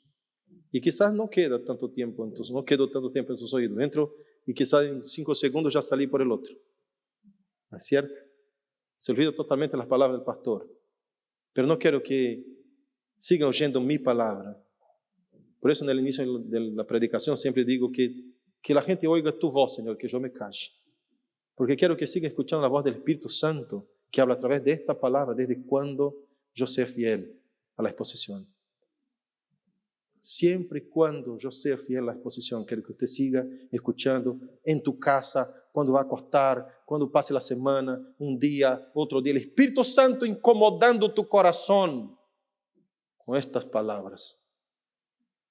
Y quizás no queda tanto tiempo no quedo tanto tiempo en tus oídos. Entro y quizás en 5 segundos ya salí por el otro. ¿No es cierto? Se olvida totalmente las palabras del pastor. Pero no quiero que sigan oyendo mi palabra. Por eso en el inicio de la predicación siempre digo que la gente oiga tu voz, Señor, que yo me calle. Porque quiero que siga escuchando la voz del Espíritu Santo que habla a través de esta palabra desde cuando yo sea fiel a la exposición. Siempre y cuando yo sea fiel a la exposición, quiero que usted siga escuchando en tu casa, cuando va a acostar, cuando pase la semana, un día, otro día, el Espíritu Santo incomodando tu corazón con estas palabras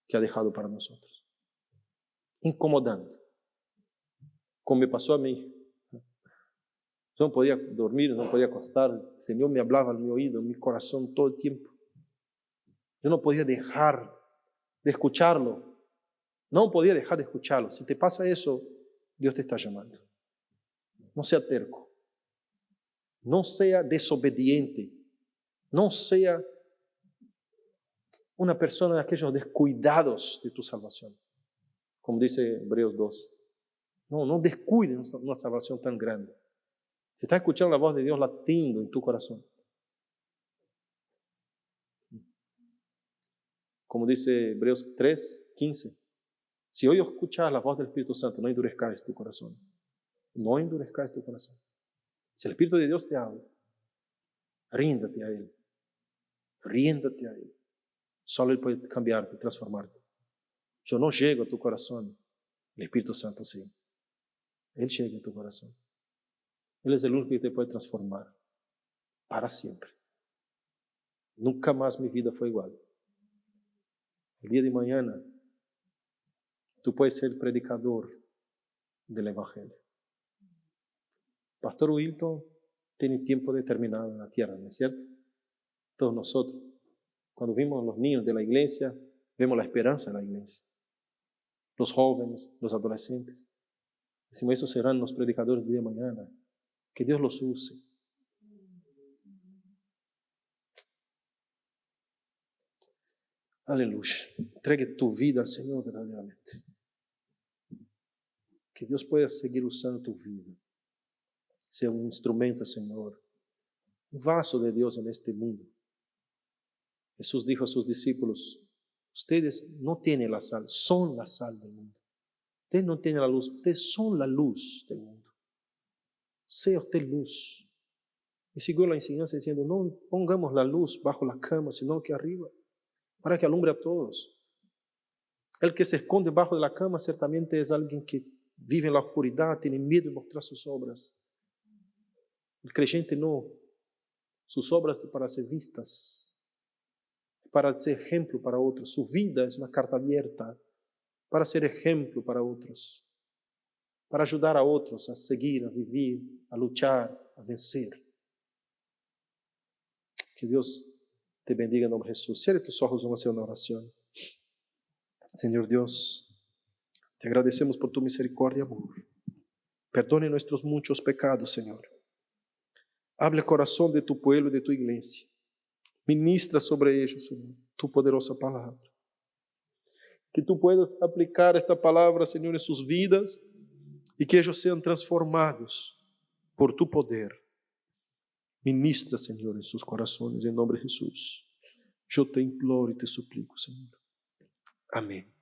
que ha dejado para nosotros. Incomodando. Como me pasó a mí. Yo no podía dormir, no podía acostar. El Señor me hablaba en mi oído, en mi corazón todo el tiempo. Yo no podía dejar de escucharlo. No podía dejar de escucharlo. Si te pasa eso, Dios te está llamando. No sea terco. No sea desobediente. No sea una persona de aquellos descuidados de tu salvación. Como dice Hebreos 2. No descuiden una salvación tan grande. Si estás escuchando la voz de Dios latiendo en tu corazón. Como dice Hebreos 3:15. Si hoy escuchas la voz del Espíritu Santo, no endurezcáis tu corazón. No endurezcáis tu corazón. Si el Espíritu de Dios te habla, ríndate a Él. Ríndate a Él. Solo Él puede cambiarte, transformarte. Yo no llego a tu corazón, el Espíritu Santo sí. Él llega a tu corazón. Él es el único que te puede transformar para siempre. Nunca más mi vida fue igual. El día de mañana, tú puedes ser predicador del Evangelio. Pastor Wilton tiene tiempo determinado en la tierra, ¿no es cierto? Todos nosotros, cuando vimos a los niños de la iglesia, vemos la esperanza de la iglesia. Los jóvenes, los adolescentes. Decimos, esos serán los predicadores del día de mañana. Que Dios los use. Aleluya. Entregue tu vida al Señor verdaderamente. Que Dios pueda seguir usando tu vida. Sea un instrumento, Señor. Un vaso de Dios en este mundo. Jesús dijo a sus discípulos, ustedes no tienen la sal, son la sal del mundo. Ustedes no tienen la luz, ustedes son la luz del mundo. Sea usted luz. Y siguió la enseñanza diciendo, no pongamos la luz bajo la cama, sino que arriba, para que alumbre a todos. El que se esconde bajo de la cama ciertamente es alguien que vive en la oscuridad, tiene miedo de mostrar sus obras. El creyente no. Sus obras son para ser vistas, para ser ejemplo para otros. Su vida es una carta abierta para ser ejemplo para otros, para ayudar a otros a seguir, a vivir, a luchar, a vencer. Que Dios te bendiga en nombre de Jesús. Cierre tus ojos, vamos a hacer una oración. Señor Dios, te agradecemos por tu misericordia y amor. Perdone nuestros muchos pecados, Señor. Habla el corazón de tu pueblo y de tu iglesia. Ministra sobre ellos, Señor, tu poderosa palabra. Que tú puedas aplicar esta palabra, Señor, en sus vidas y que ellos sean transformados por tu poder. Ministra, Señor, en sus corazones, en nombre de Jesús. Yo te imploro y te suplico, Señor. Amén.